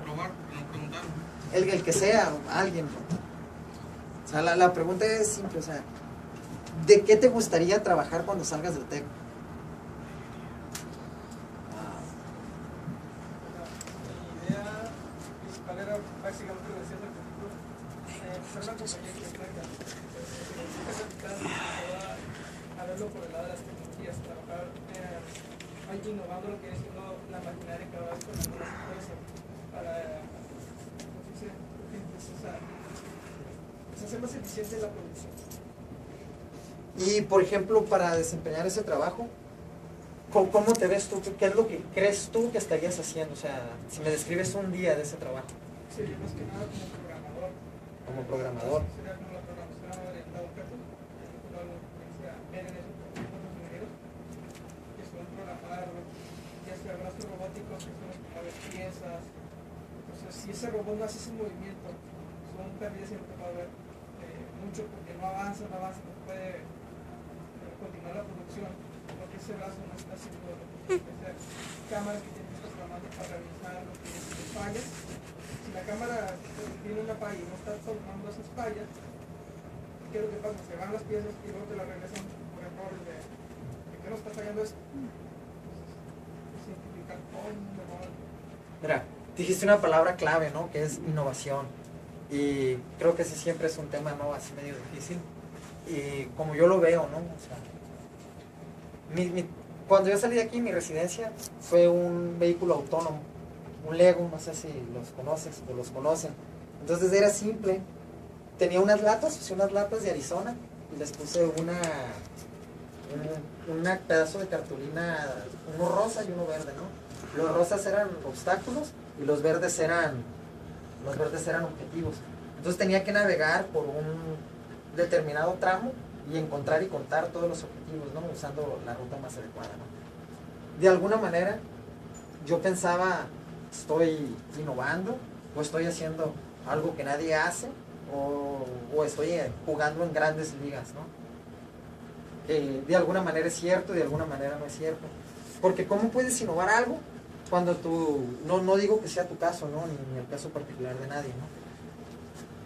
El que sea, alguien, ¿no? O sea, la pregunta es simple, o sea, ¿de qué te gustaría trabajar cuando salgas del TEC? Mi idea principal era básicamente lo decía al principio, ser una compañía que a verlo por el lado de las tecnologías, trabajar innovando lo que es la maquinaria cada vez con algunas empresas para hacer más eficiente la producción. Y por ejemplo, para desempeñar ese trabajo, ¿cómo te ves tú? ¿Qué es lo que crees tú que estarías haciendo? O sea, si me describes un día de ese trabajo. Sería más que nada como programador. Como programador. Sería como la programación orientada a objetos, ver en eso con los ingenieros, que suelen programar, ya sea brazos robóticos, que son los que mueven piezas. Entonces, si ese robot no hace ese movimiento, son pérdidas y no te va a ver mucho porque no avanza, no puede continuar la producción, porque ese brazo no está haciendo lo que tiene que hacer. Cámaras que tienen que estar programando para revisar lo que es de fallas. Si la cámara tiene una falla y no está tomando esas fallas, ¿qué es lo que pasa? Se van las piezas y luego te las regresan por errores de que no está fallando esto. Entonces, simplificar todo un error. Mira, dijiste una palabra clave, ¿no? Que es innovación. Y creo que ese siempre es un tema, ¿no? Así medio difícil. Y como yo lo veo, ¿no? O sea, cuando yo salí de aquí, mi residencia fue un vehículo autónomo, un Lego, no sé si los conoces o los conocen. Entonces era simple. Tenía unas latas de Arizona, y les puse una pedazo de cartulina, uno rosa y uno verde, ¿no? Los rosas eran obstáculos y los verdes eran objetivos. Entonces tenía que navegar por un determinado tramo y encontrar y contar todos los objetivos, ¿no? Usando la ruta más adecuada, ¿no? De alguna manera yo pensaba, estoy innovando o estoy haciendo algo que nadie hace o estoy jugando en grandes ligas, ¿no? De alguna manera es cierto, de alguna manera no es cierto. Porque ¿cómo puedes innovar algo cuando tú, no digo que sea tu caso, ¿no? Ni el caso particular de nadie, ¿no?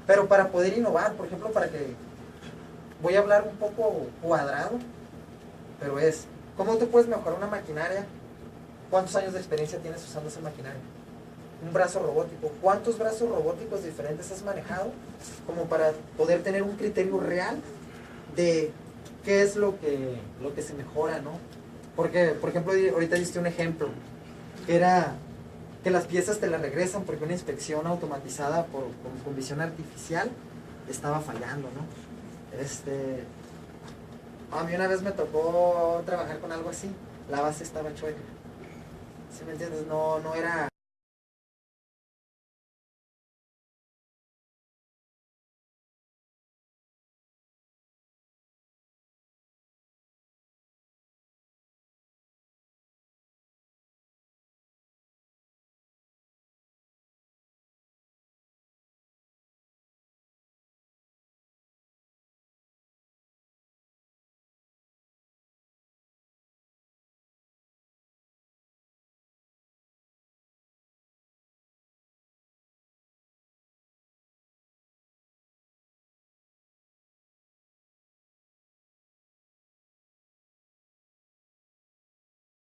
Pero para poder innovar, por ejemplo, voy a hablar un poco cuadrado, pero ¿cómo tú puedes mejorar una maquinaria? ¿Cuántos años de experiencia tienes usando esa maquinaria? Un brazo robótico, ¿cuántos brazos robóticos diferentes has manejado como para poder tener un criterio real de qué es lo que se mejora, ¿no? Porque, por ejemplo, ahorita diste un ejemplo, que era que las piezas te las regresan porque una inspección automatizada con visión artificial estaba fallando, ¿no? A mí una vez me tocó trabajar con algo así, la base estaba chueca. ¿Sí me entiendes? No era...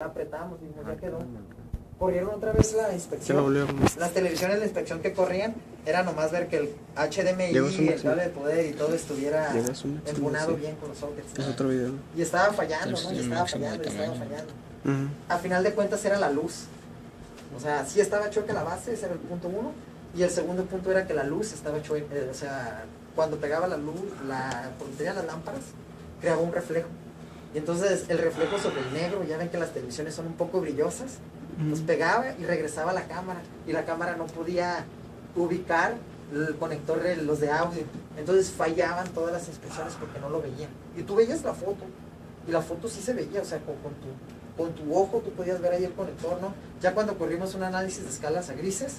Apretamos, dijimos, ya quedó. Corrieron otra vez la inspección. Las televisiones de inspección que corrían era nomás ver que el HDMI y el cable de poder y todo estuviera embonado bien con los sockets. Es otro video. Y estaba fallando, ¿no? Y estaba fallando. A final de cuentas era la luz. O sea, sí estaba chueca la base, ese era el punto uno. Y el segundo punto era que la luz estaba chueca. O sea, cuando pegaba la luz, porque tenía las lámparas, creaba un reflejo. Y entonces el reflejo sobre el negro, ya ven que las televisiones son un poco brillosas, pues pegaba y regresaba a la cámara, y la cámara no podía ubicar el conector de los de audio. Entonces fallaban todas las inspecciones porque no lo veían. Y tú veías la foto y la foto sí se veía, o sea, con tu ojo tú podías ver ahí el conector, ¿no? Ya cuando corrimos un análisis de escalas a grises,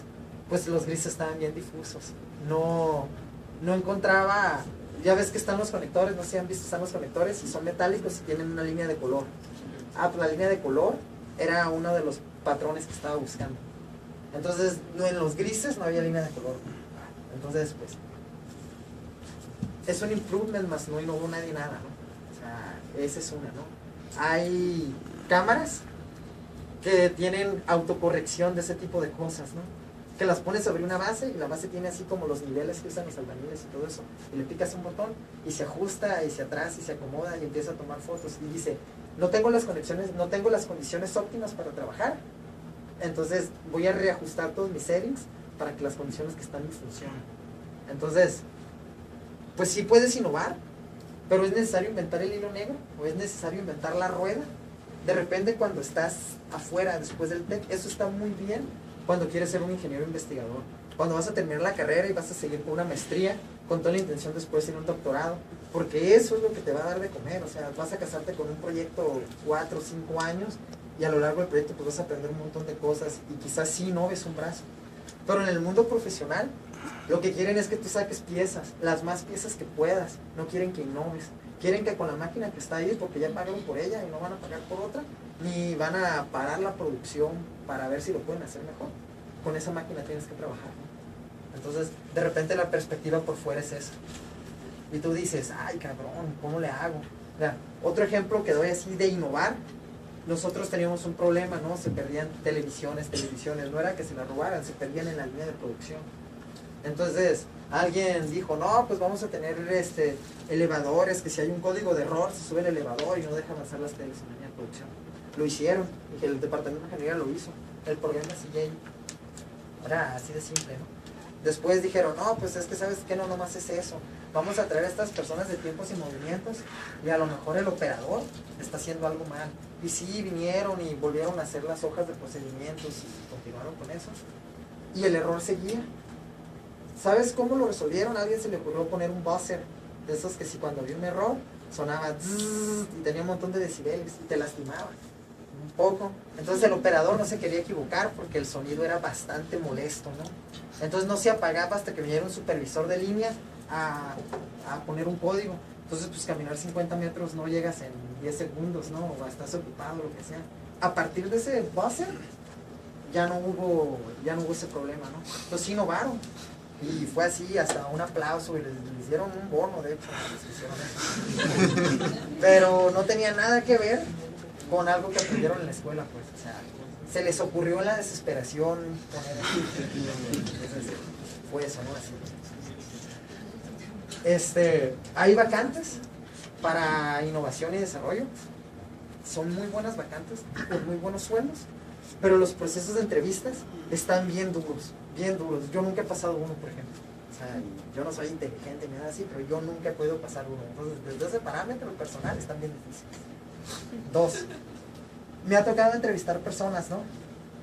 pues los grises estaban bien difusos, no encontraba, ya ves que están los conectores, no sé si han visto, están los conectores y son metálicos y tienen una línea de color. Pues la línea de color era uno de los patrones que estaba buscando. Entonces, no, en los grises no había línea de color. Entonces, pues, es un improvement, más no innovó nadie nada, ¿no? O sea, esa es una, ¿no? Hay cámaras que tienen autocorrección de ese tipo de cosas, ¿no? Que las pones sobre una base y la base tiene así como los niveles que usan los albañiles y todo eso. Y le picas un botón y se ajusta y se atrasa y se acomoda y empieza a tomar fotos. Y dice, no tengo las condiciones óptimas para trabajar, entonces voy a reajustar todos mis settings para que las condiciones que están funcionen. Entonces, pues sí puedes innovar, pero es necesario inventar el hilo negro o es necesario inventar la rueda. De repente cuando estás afuera después del TEC, eso está muy bien cuando quieres ser un ingeniero investigador. Cuando vas a terminar la carrera y vas a seguir con una maestría, con toda la intención después de ir a un doctorado, porque eso es lo que te va a dar de comer. O sea, vas a casarte con un proyecto 4 o 5 años y a lo largo del proyecto pues vas a aprender un montón de cosas y quizás sí no ves un brazo. Pero en el mundo profesional, lo que quieren es que tú saques piezas, las más piezas que puedas. No quieren que innoves. Quieren que con la máquina que está ahí, porque ya pagaron por ella y no van a pagar por otra, ni van a parar la producción para ver si lo pueden hacer mejor. Con esa máquina tienes que trabajar, ¿no? Entonces, de repente la perspectiva por fuera es esa. Y tú dices, ay cabrón, ¿cómo le hago? Mira, otro ejemplo que doy así de innovar, nosotros teníamos un problema, ¿no? Se perdían televisiones, no era que se las robaran, se perdían en la línea de producción. Entonces, alguien dijo, no, pues vamos a tener elevadores, que si hay un código de error, se sube el elevador y no deja avanzar las teles en la línea de producción. Lo hicieron, y el departamento de ingeniería lo hizo. El problema sigue ahí. Era así de simple, ¿no? Después dijeron, no, pues es que sabes que no nomás es eso. Vamos a traer a estas personas de tiempos y movimientos y a lo mejor el operador está haciendo algo mal. Y sí, vinieron y volvieron a hacer las hojas de procedimientos y continuaron con eso. Y el error seguía. ¿Sabes cómo lo resolvieron? A alguien se le ocurrió poner un buzzer, de esos que si cuando había un error sonaba zzz, y tenía un montón de decibeles y te lastimaba un poco. Entonces el operador no se quería equivocar porque el sonido era bastante molesto, ¿no? Entonces no se apagaba hasta que viniera un supervisor de línea a poner un código. Entonces pues caminar 50 metros no llegas en 10 segundos, ¿no? O estás ocupado, lo que sea. A partir de ese buzzer ya no hubo ese problema, ¿no? Entonces sí innovaron. Y fue así, hasta un aplauso, y les dieron un bono, de hecho, les hicieron eso. Pero no tenía nada que ver con algo que aprendieron en la escuela, pues, o sea, se les ocurrió en la desesperación poner eso. Entonces, fue eso, ¿no? Así. Hay vacantes para innovación y desarrollo, son muy buenas vacantes, con muy buenos sueldos, pero los procesos de entrevistas están bien duros. Bien duros. Yo nunca he pasado uno, por ejemplo. O sea, yo no soy inteligente ni nada así, pero yo nunca he podido pasar uno. Entonces, desde ese parámetro personal están bien difíciles. 2. Me ha tocado entrevistar personas, ¿no?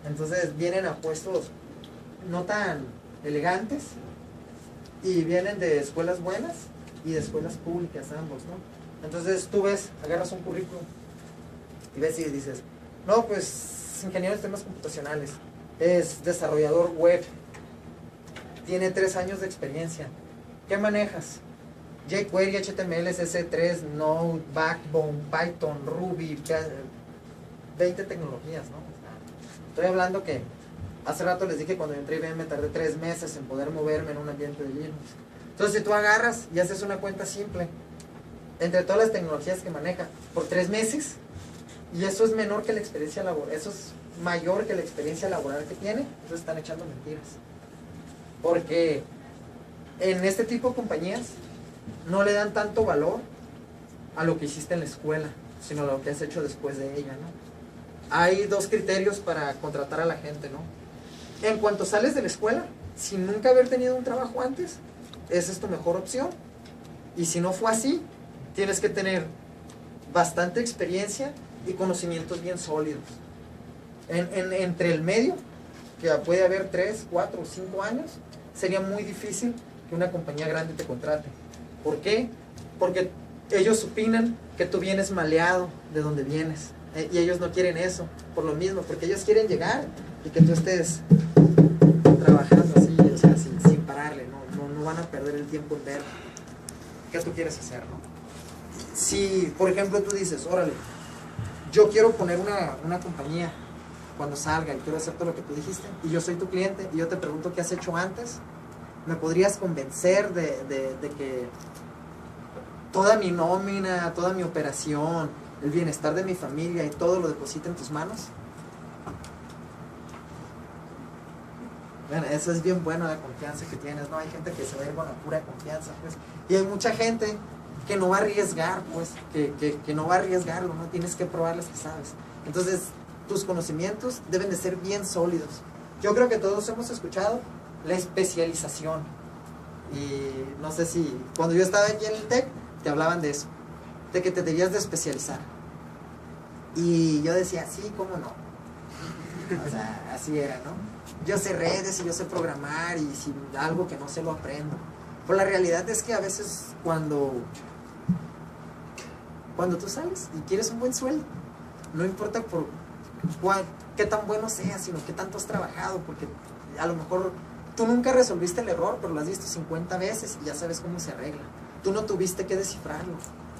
Entonces vienen a puestos no tan elegantes y vienen de escuelas buenas y de escuelas públicas, ambos, ¿no? Entonces tú ves, agarras un currículum y ves y dices, no, pues ingeniero de sistemas computacionales, es desarrollador web, tiene 3 años de experiencia. ¿Qué manejas? jQuery, HTML, CSS3, Node, Backbone, Python, Ruby, 20 tecnologías, ¿no? Estoy hablando que hace rato les dije cuando yo entré a IBM me tardé 3 meses en poder moverme en un ambiente de Linux. Entonces si tú agarras y haces una cuenta simple entre todas las tecnologías que maneja por 3 meses, y eso es menor que la experiencia laboral, eso es mayor que la experiencia laboral que tiene, entonces están echando mentiras. Porque en este tipo de compañías no le dan tanto valor a lo que hiciste en la escuela, sino a lo que has hecho después de ella, ¿no? Hay 2 criterios para contratar a la gente, ¿no? En cuanto sales de la escuela, sin nunca haber tenido un trabajo antes, esa es tu mejor opción. Y si no fue así, tienes que tener bastante experiencia y conocimientos bien sólidos. Entre el medio, que puede haber 3, 4 o 5 años, sería muy difícil que una compañía grande te contrate. ¿Por qué? Porque ellos opinan que tú vienes maleado de donde vienes, y ellos no quieren eso, por lo mismo, porque ellos quieren llegar y que tú estés trabajando así, o sea, sin pararle, no van a perder el tiempo en ver qué tú quieres hacer, ¿no? Si, por ejemplo, tú dices, órale, yo quiero poner una compañía cuando salga y quiero hacer todo lo que tú dijiste, y yo soy tu cliente, y yo te pregunto qué has hecho antes, ¿me podrías convencer de que toda mi nómina, toda mi operación, el bienestar de mi familia y todo lo deposite en tus manos? Bueno, eso es bien bueno, la confianza que tienes, ¿no? Hay gente que se va a ir con la pura confianza, pues. Y hay mucha gente que no va a arriesgar, pues, que no va a arriesgarlo, ¿no? Tienes que probarles que sabes. Entonces, tus conocimientos deben de ser bien sólidos. Yo creo que todos hemos escuchado la especialización. Y no sé si, cuando yo estaba aquí en el TEC, te hablaban de eso, de que te debías de especializar. Y yo decía, sí, ¿cómo no? O sea, así era, ¿no? Yo sé redes y yo sé programar, y si algo que no sé lo aprendo. Pero la realidad es que a veces cuando tú sales y quieres un buen sueldo, no importa qué tan bueno seas, sino qué tanto has trabajado, porque a lo mejor tú nunca resolviste el error, pero lo has visto 50 veces y ya sabes cómo se arregla. Tú no tuviste que descifrarlo.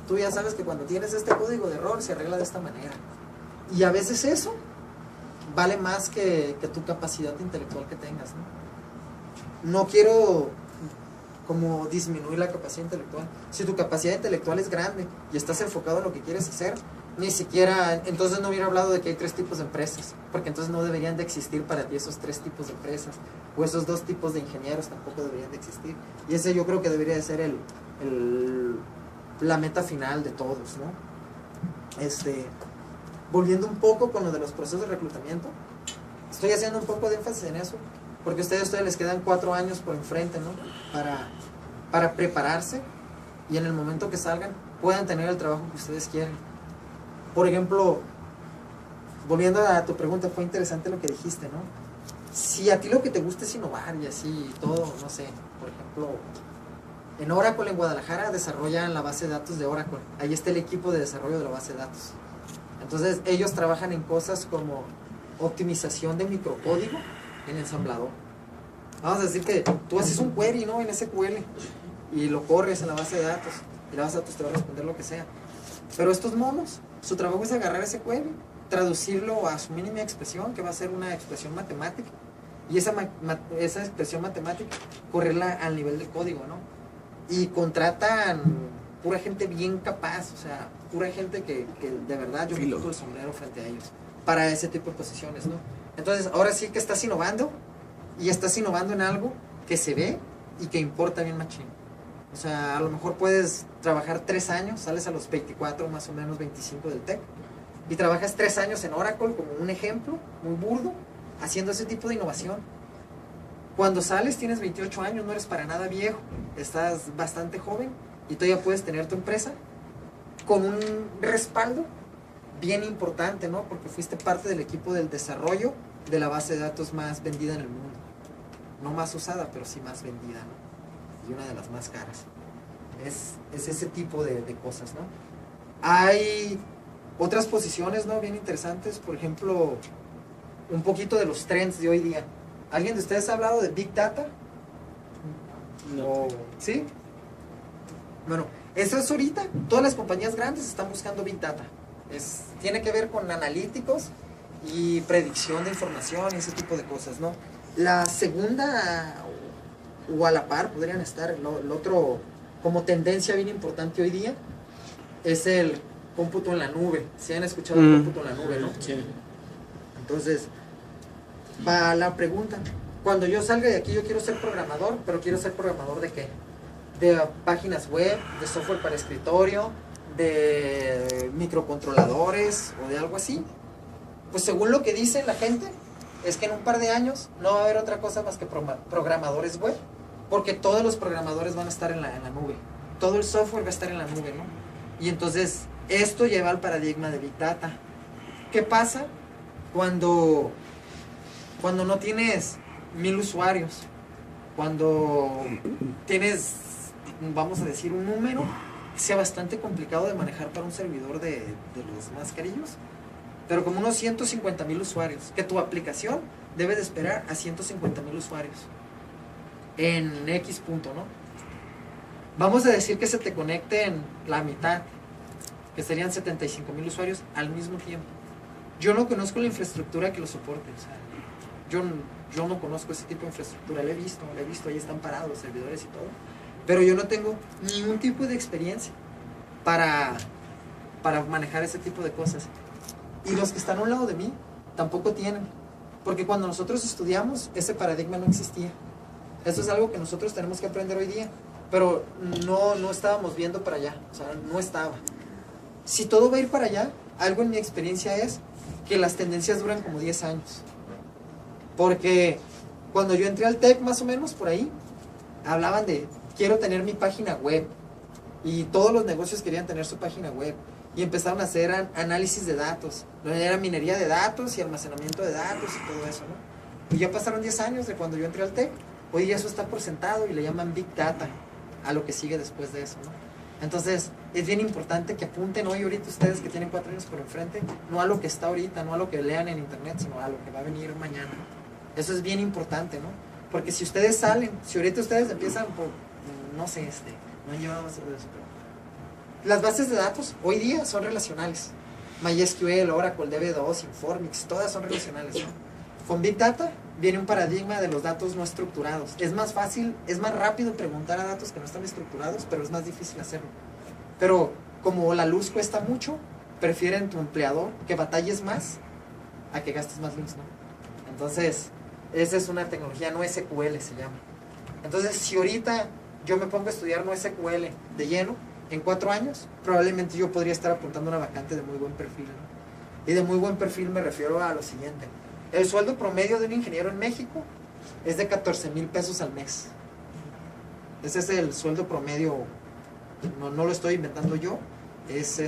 Tú ya sabes que cuando tienes este código de error se arregla de esta manera. Y a veces eso vale más que tu capacidad intelectual que tengas, ¿no? No quiero como disminuir la capacidad intelectual. Si tu capacidad intelectual es grande y estás enfocado en lo que quieres hacer, ni siquiera, entonces no hubiera hablado de que hay 3 tipos de empresas, porque entonces no deberían de existir para ti esos 3 tipos de empresas, o esos 2 tipos de ingenieros tampoco deberían de existir. Y ese yo creo que debería de ser la meta final de todos, ¿no? Volviendo un poco con lo de los procesos de reclutamiento, estoy haciendo un poco de énfasis en eso, porque a ustedes les quedan 4 años por enfrente, ¿no? Para prepararse, y en el momento que salgan puedan tener el trabajo que ustedes quieren. Por ejemplo, volviendo a tu pregunta, fue interesante lo que dijiste, ¿no? Si a ti lo que te gusta es innovar y así, todo, no sé, por ejemplo, en Oracle, en Guadalajara, desarrollan la base de datos de Oracle. Ahí está el equipo de desarrollo de la base de datos. Entonces, ellos trabajan en cosas como optimización de microcódigo en ensamblador. Vamos a decir que tú haces un query, ¿no? En SQL, y lo corres en la base de datos, y la base de datos te va a responder lo que sea. Pero estos monos, su trabajo es agarrar ese query, traducirlo a su mínima expresión, que va a ser una expresión matemática, y esa expresión matemática, correrla al nivel del código, ¿no? Y contratan pura gente bien capaz, o sea, pura gente que de verdad yo me quito el sombrero frente a ellos, para ese tipo de posiciones, ¿no? Entonces, ahora sí que estás innovando, y estás innovando en algo que se ve y que importa bien machín. O sea, a lo mejor puedes trabajar 3 años, sales a los 24, más o menos 25 del TEC, y trabajas 3 años en Oracle como un ejemplo, muy burdo, haciendo ese tipo de innovación. Cuando sales tienes 28 años, no eres para nada viejo, estás bastante joven, y todavía puedes tener tu empresa con un respaldo bien importante, ¿no? Porque fuiste parte del equipo del desarrollo de la base de datos más vendida en el mundo. No más usada, pero sí más vendida, ¿no? Y una de las más caras. Es ese tipo de cosas, ¿no? Hay otras posiciones, ¿no? Bien interesantes, por ejemplo, un poquito de los trends de hoy día. ¿Alguien de ustedes ha hablado de Big Data? No. ¿Sí? Bueno, eso es ahorita, todas las compañías grandes están buscando Big Data. Tiene que ver con analíticos y predicción de información y ese tipo de cosas, ¿no? La segunda, o a la par podrían estar, el otro como tendencia bien importante hoy día, es el cómputo en la nube. ¿Sí han escuchado el cómputo en la nube, no? Sí. Entonces, va la pregunta. Cuando yo salga de aquí, yo quiero ser programador, pero quiero ser programador ¿de qué? De páginas web, de software para escritorio, de microcontroladores o de algo así. Pues según lo que dice la gente, es que en un par de años no va a haber otra cosa más que programadores web, porque todos los programadores van a estar en la nube, todo el software va a estar en la nube, ¿no? Y entonces esto lleva al paradigma de Big Data. ¿Qué pasa cuando no tienes 1000 usuarios? Cuando tienes, vamos a decir, un número sea bastante complicado de manejar para un servidor de los más carillos, pero como unos 150,000 usuarios, que tu aplicación debe de esperar a 150,000 usuarios en X punto, ¿no? Vamos a decir que se te conecten la mitad, que serían 75,000 usuarios al mismo tiempo. Yo no conozco la infraestructura que lo soporte, o sea, yo no conozco ese tipo de infraestructura, la he visto, ahí están parados los servidores y todo, pero yo no tengo ningún tipo de experiencia para manejar ese tipo de cosas. Y los que están a un lado de mí tampoco tienen, porque cuando nosotros estudiamos ese paradigma no existía. Eso es algo que nosotros tenemos que aprender hoy día, pero no estábamos viendo para allá, o sea, no estaba. Si todo va a ir para allá, algo en mi experiencia es que las tendencias duran como 10 años. Porque cuando yo entré al TEC, más o menos, por ahí, hablaban de, quiero tener mi página web. Y todos los negocios querían tener su página web. Y empezaron a hacer análisis de datos. Era minería de datos y almacenamiento de datos y todo eso, ¿no? Y ya pasaron 10 años de cuando yo entré al TEC. Hoy día eso está por sentado y le llaman Big Data a lo que sigue después de eso, ¿no? Entonces, es bien importante que apunten hoy, ahorita ustedes que tienen 4 años por enfrente, no a lo que está ahorita, no a lo que lean en internet, sino a lo que va a venir mañana. Eso es bien importante, ¿no? Porque si ustedes salen, si ahorita ustedes empiezan por, no sé, no llevamos eso, pero las bases de datos hoy día son relacionales. MySQL, Oracle, DB2, Informix, todas son relacionales, ¿no? Con Big Data viene un paradigma de los datos no estructurados. Es más fácil, es más rápido preguntar a datos que no están estructurados, pero es más difícil hacerlo. Pero como la luz cuesta mucho, prefieren tu empleador que batalles más a que gastes más luz, ¿no? Entonces, esa es una tecnología no SQL se llama. Entonces, si ahorita yo me pongo a estudiar no SQL de lleno, en 4 años, probablemente yo podría estar apuntando una vacante de muy buen perfil, ¿no? Y de muy buen perfil me refiero a lo siguiente. El sueldo promedio de un ingeniero en México es de 14,000 pesos al mes. Ese es el sueldo promedio, no lo estoy inventando yo, es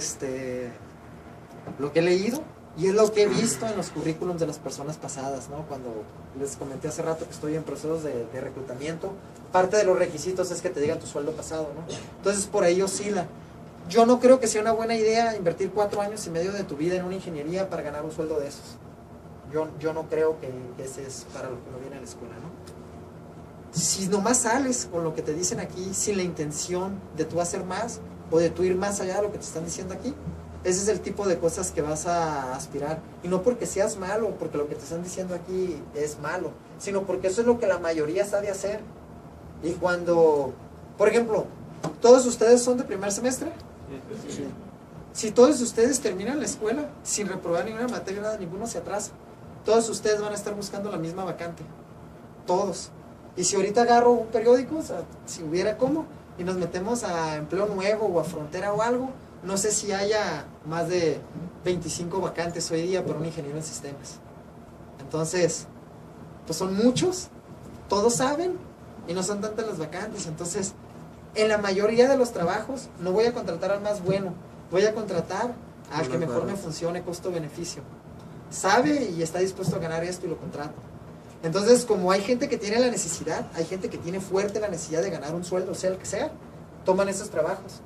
lo que he leído y es lo que he visto en los currículums de las personas pasadas, ¿no? Cuando les comenté hace rato que estoy en procesos de reclutamiento, parte de los requisitos es que te digan tu sueldo pasado, ¿no? Entonces por ahí oscila. Yo no creo que sea una buena idea invertir 4 años y medio de tu vida en una ingeniería para ganar un sueldo de esos. Yo no creo que ese es para lo que uno viene a la escuela, ¿no? Si nomás sales con lo que te dicen aquí, sin la intención de tú hacer más o de tú ir más allá de lo que te están diciendo aquí, ese es el tipo de cosas que vas a aspirar. Y no porque seas malo, porque lo que te están diciendo aquí es malo, sino porque eso es lo que la mayoría sabe hacer. Y cuando, por ejemplo, ¿todos ustedes son de primer semestre? Sí. Si todos ustedes terminan la escuela sin reprobar ninguna materia, nada, ninguno se atrasa. Todos ustedes van a estar buscando la misma vacante. Todos. Y si ahorita agarro un periódico, o sea, si hubiera cómo, y nos metemos a empleo nuevo o a frontera o algo, no sé si haya más de 25 vacantes hoy día para un ingeniero en sistemas. Entonces, pues son muchos, todos saben, y no son tantas las vacantes. Entonces, en la mayoría de los trabajos, no voy a contratar al más bueno, voy a contratar al que mejor me funcione costo-beneficio. Sabe y está dispuesto a ganar esto y lo contrato. Entonces, como hay gente que tiene la necesidad, hay gente que tiene fuerte la necesidad de ganar un sueldo, sea el que sea, toman esos trabajos.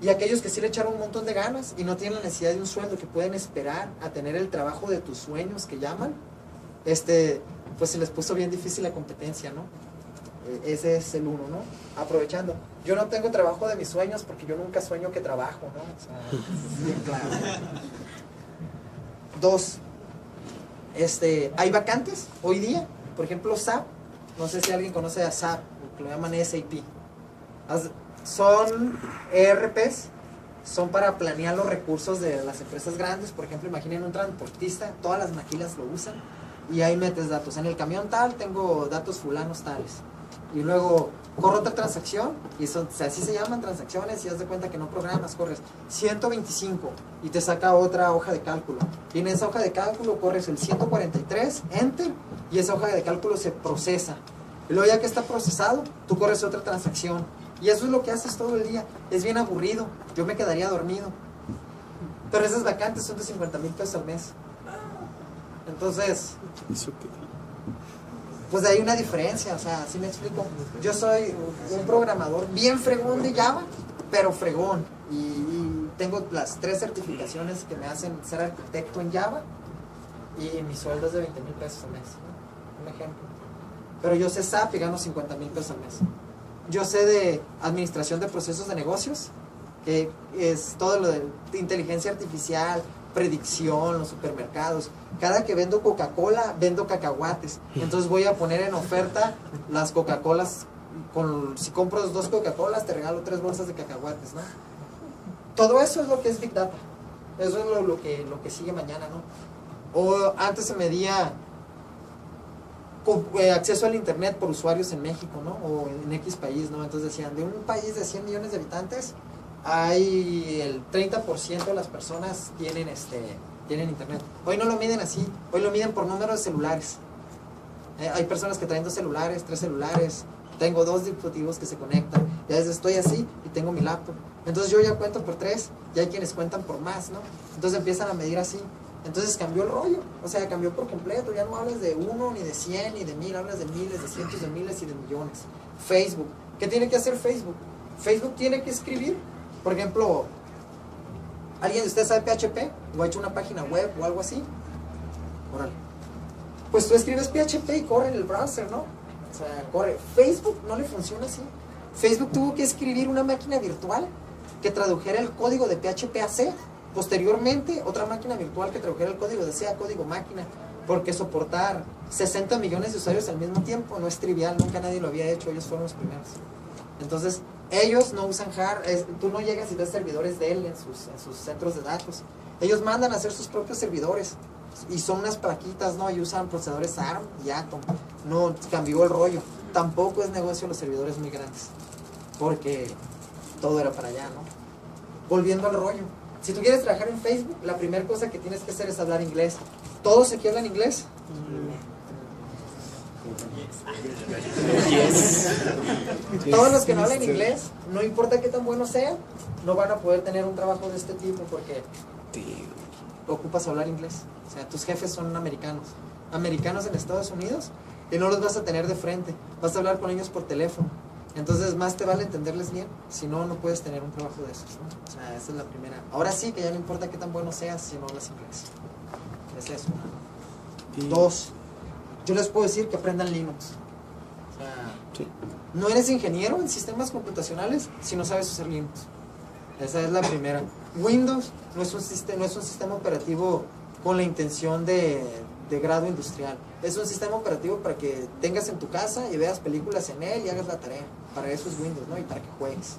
Y aquellos que sí le echaron un montón de ganas y no tienen la necesidad de un sueldo, que pueden esperar a tener el trabajo de tus sueños que llaman, pues se les puso bien difícil la competencia, ¿no? Ese es el uno, ¿no? Aprovechando. Yo no tengo trabajo de mis sueños porque yo nunca sueño que trabajo, ¿no? O sea, bien claro. 2. Hay vacantes hoy día, por ejemplo SAP, no sé si alguien conoce a SAP, lo llaman SAP, son ERPs, son para planear los recursos de las empresas grandes. Por ejemplo, imaginen un transportista, todas las maquilas lo usan y ahí metes datos, en el camión tal tengo datos fulanos tales, y luego corro otra transacción, y son, o sea, así se llaman transacciones, y haz de cuenta que no programas, corres 125 y te saca otra hoja de cálculo, y en esa hoja de cálculo corres el 143, enter, y esa hoja de cálculo se procesa, y luego ya que está procesado, tú corres otra transacción, y eso es lo que haces todo el día. Es bien aburrido, yo me quedaría dormido, pero esas vacantes son de 50,000 pesos al mes. Entonces, pues hay una diferencia, o sea, ¿sí me explico? Yo soy un programador bien fregón de Java, pero fregón. Y tengo las 3 certificaciones que me hacen ser arquitecto en Java, y mi sueldo es de 20,000 pesos al mes, ¿no? Un ejemplo. Pero yo sé SAP y gano 50,000 pesos al mes. Yo sé de administración de procesos de negocios, que es todo lo de inteligencia artificial, predicción, los supermercados. Cada que vendo Coca-Cola, vendo cacahuates. Entonces voy a poner en oferta las Coca-Colas. Si compro 2 Coca-Colas, te regalo 3 bolsas de cacahuates, ¿no? Todo eso es lo que es Big Data. Eso es lo que sigue mañana, ¿no? O antes se medía acceso al internet por usuarios en México, ¿no? O en X país, ¿no? Entonces decían, de un país de 100 millones de habitantes, hay el 30% de las personas tienen internet. Hoy no lo miden así, hoy lo miden por número de celulares. Hay personas que traen 2 celulares, 3 celulares, tengo 2 dispositivos que se conectan, ya estoy así y tengo mi laptop. Entonces yo ya cuento por 3, ya hay quienes cuentan por más, ¿no? Entonces empiezan a medir así. Entonces cambió el rollo, o sea, cambió por completo. Ya no hablas de 1, ni de 100, ni de 1000, hablas de miles, de cientos de miles y de millones. Facebook, ¿qué tiene que hacer Facebook? Facebook tiene que escribir, por ejemplo, ¿alguien de ustedes sabe PHP? ¿O ha hecho una página web o algo así? Órale. Pues tú escribes PHP y corre en el browser, ¿no? O sea, corre. Facebook no le funciona así. Facebook tuvo que escribir una máquina virtual que tradujera el código de PHP a C. Posteriormente, otra máquina virtual que tradujera el código de C a código máquina. Porque soportar 60 millones de usuarios al mismo tiempo no es trivial. Nunca nadie lo había hecho. Ellos fueron los primeros. Entonces, ellos no usan hardware. Tú no llegas y ves servidores de él en sus centros de datos. Ellos mandan a hacer sus propios servidores. Y son unas plaquitas, ¿no? Y usan procesadores ARM y Atom. No cambió el rollo. Tampoco es negocio los servidores muy grandes. Porque todo era para allá, ¿no? Volviendo al rollo. Si tú quieres trabajar en Facebook, la primera cosa que tienes que hacer es hablar inglés. ¿Todos aquí hablan inglés? Todos los que no hablan inglés, no importa qué tan bueno sea, no van a poder tener un trabajo de este tipo porque ocupas hablar inglés. O sea, tus jefes son americanos en Estados Unidos, y no los vas a tener de frente, vas a hablar con ellos por teléfono. Entonces más te vale entenderles bien, si no, no puedes tener un trabajo de esos, ¿no? O sea, esa es la primera. Ahora sí que ya no importa qué tan bueno seas si no hablas inglés. Esa es una. 2, yo les puedo decir que aprendan Linux. O sea, no eres ingeniero en sistemas computacionales si no sabes usar Linux. Esa es la primera. Windows no es un sistema operativo con la intención de grado industrial. Es un sistema operativo para que tengas en tu casa y veas películas en él y hagas la tarea. Para eso es Windows, ¿no? Y para que juegues.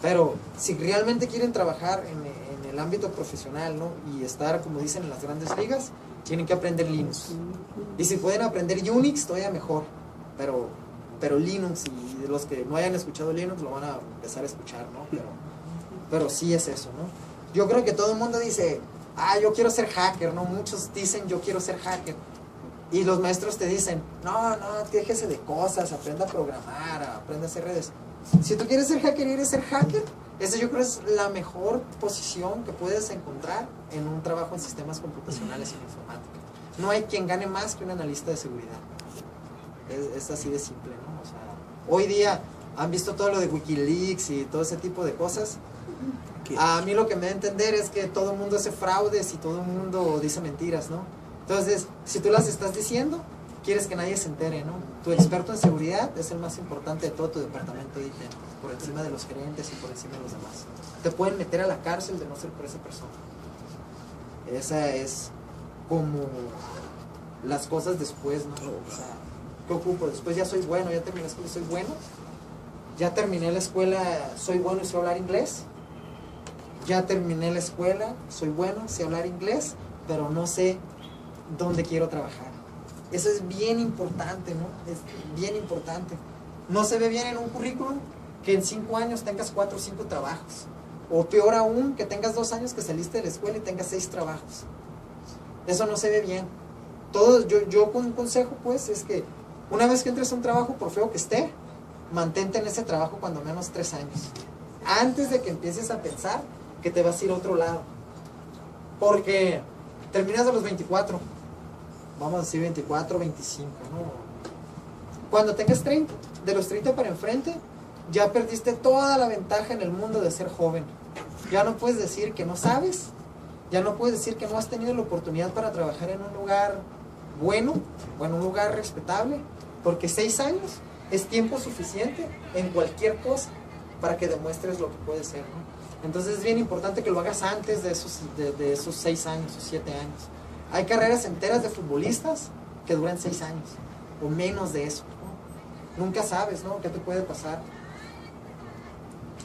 Pero si realmente quieren trabajar en el ámbito profesional, ¿no? Y estar, como dicen, en las grandes ligas, tienen que aprender Linux. Y si pueden aprender Unix, todavía mejor. Pero Linux, y los que no hayan escuchado Linux lo van a empezar a escuchar, ¿no? Pero sí es eso, ¿no? Yo creo que todo el mundo dice, yo quiero ser hacker, ¿no? Muchos dicen, yo quiero ser hacker. Y los maestros te dicen, no, déjese de cosas, aprenda a programar, aprenda a hacer redes. Si tú quieres ser hacker y eres ser hacker, esa yo creo es la mejor posición que puedes encontrar en un trabajo en sistemas computacionales y en informática. No hay quien gane más que un analista de seguridad. Es así de simple, ¿no? O sea, hoy día han visto todo lo de Wikileaks y todo ese tipo de cosas. A mí lo que me da a entender es que todo el mundo hace fraudes y todo el mundo dice mentiras, ¿no? Entonces, si tú las estás diciendo, quieres que nadie se entere, ¿no? Tu experto en seguridad es el más importante de todo tu departamento, dije, por encima de los gerentes y por encima de los demás. Te pueden meter a la cárcel de no ser por esa persona. Esa es como las cosas después, ¿no? O sea, ¿qué ocupo? Después ya soy bueno, ya terminé la escuela, soy bueno. Ya terminé la escuela, soy bueno y sé hablar inglés. Ya terminé la escuela, soy bueno, sé hablar inglés, pero no sé dónde quiero trabajar. Eso es bien importante, ¿no? Es bien importante. No se ve bien en un currículum que en 5 años tengas 4 o 5 trabajos. O peor aún, que tengas 2 años que saliste de la escuela y tengas 6 trabajos. Eso no se ve bien. Yo con un consejo, pues, es que una vez que entres a un trabajo, por feo que esté, mantente en ese trabajo cuando menos 3 años. Antes de que empieces a pensar que te vas a ir a otro lado. Porque terminas a los 24. Vamos a decir 24, 25, ¿no? Cuando tengas 30, de los 30 para enfrente, ya perdiste toda la ventaja en el mundo de ser joven. Ya no puedes decir que no sabes, ya no puedes decir que no has tenido la oportunidad para trabajar en un lugar bueno, o en un lugar respetable, porque 6 años es tiempo suficiente en cualquier cosa para que demuestres lo que puedes ser, ¿no? Entonces es bien importante que lo hagas antes de esos 6 años o 7 años. Hay carreras enteras de futbolistas que duran 6 años o menos de eso, ¿no? Nunca sabes, ¿no?, qué te puede pasar.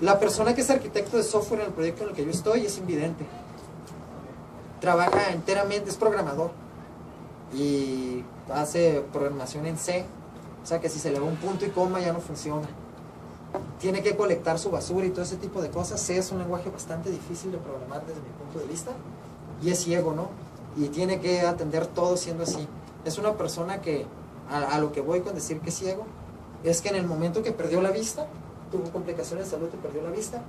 La persona que es arquitecto de software en el proyecto en el que yo estoy es invidente. Trabaja enteramente, es programador y hace programación en C. O sea que si se le va un punto y coma ya no funciona. Tiene que colectar su basura y todo ese tipo de cosas. C es un lenguaje bastante difícil de programar desde mi punto de vista. Y es ciego, ¿no? Y tiene que atender todo siendo así. Es una persona que, a lo que voy con decir que es ciego, es que en el momento que perdió la vista, tuvo complicaciones de salud y perdió la vista,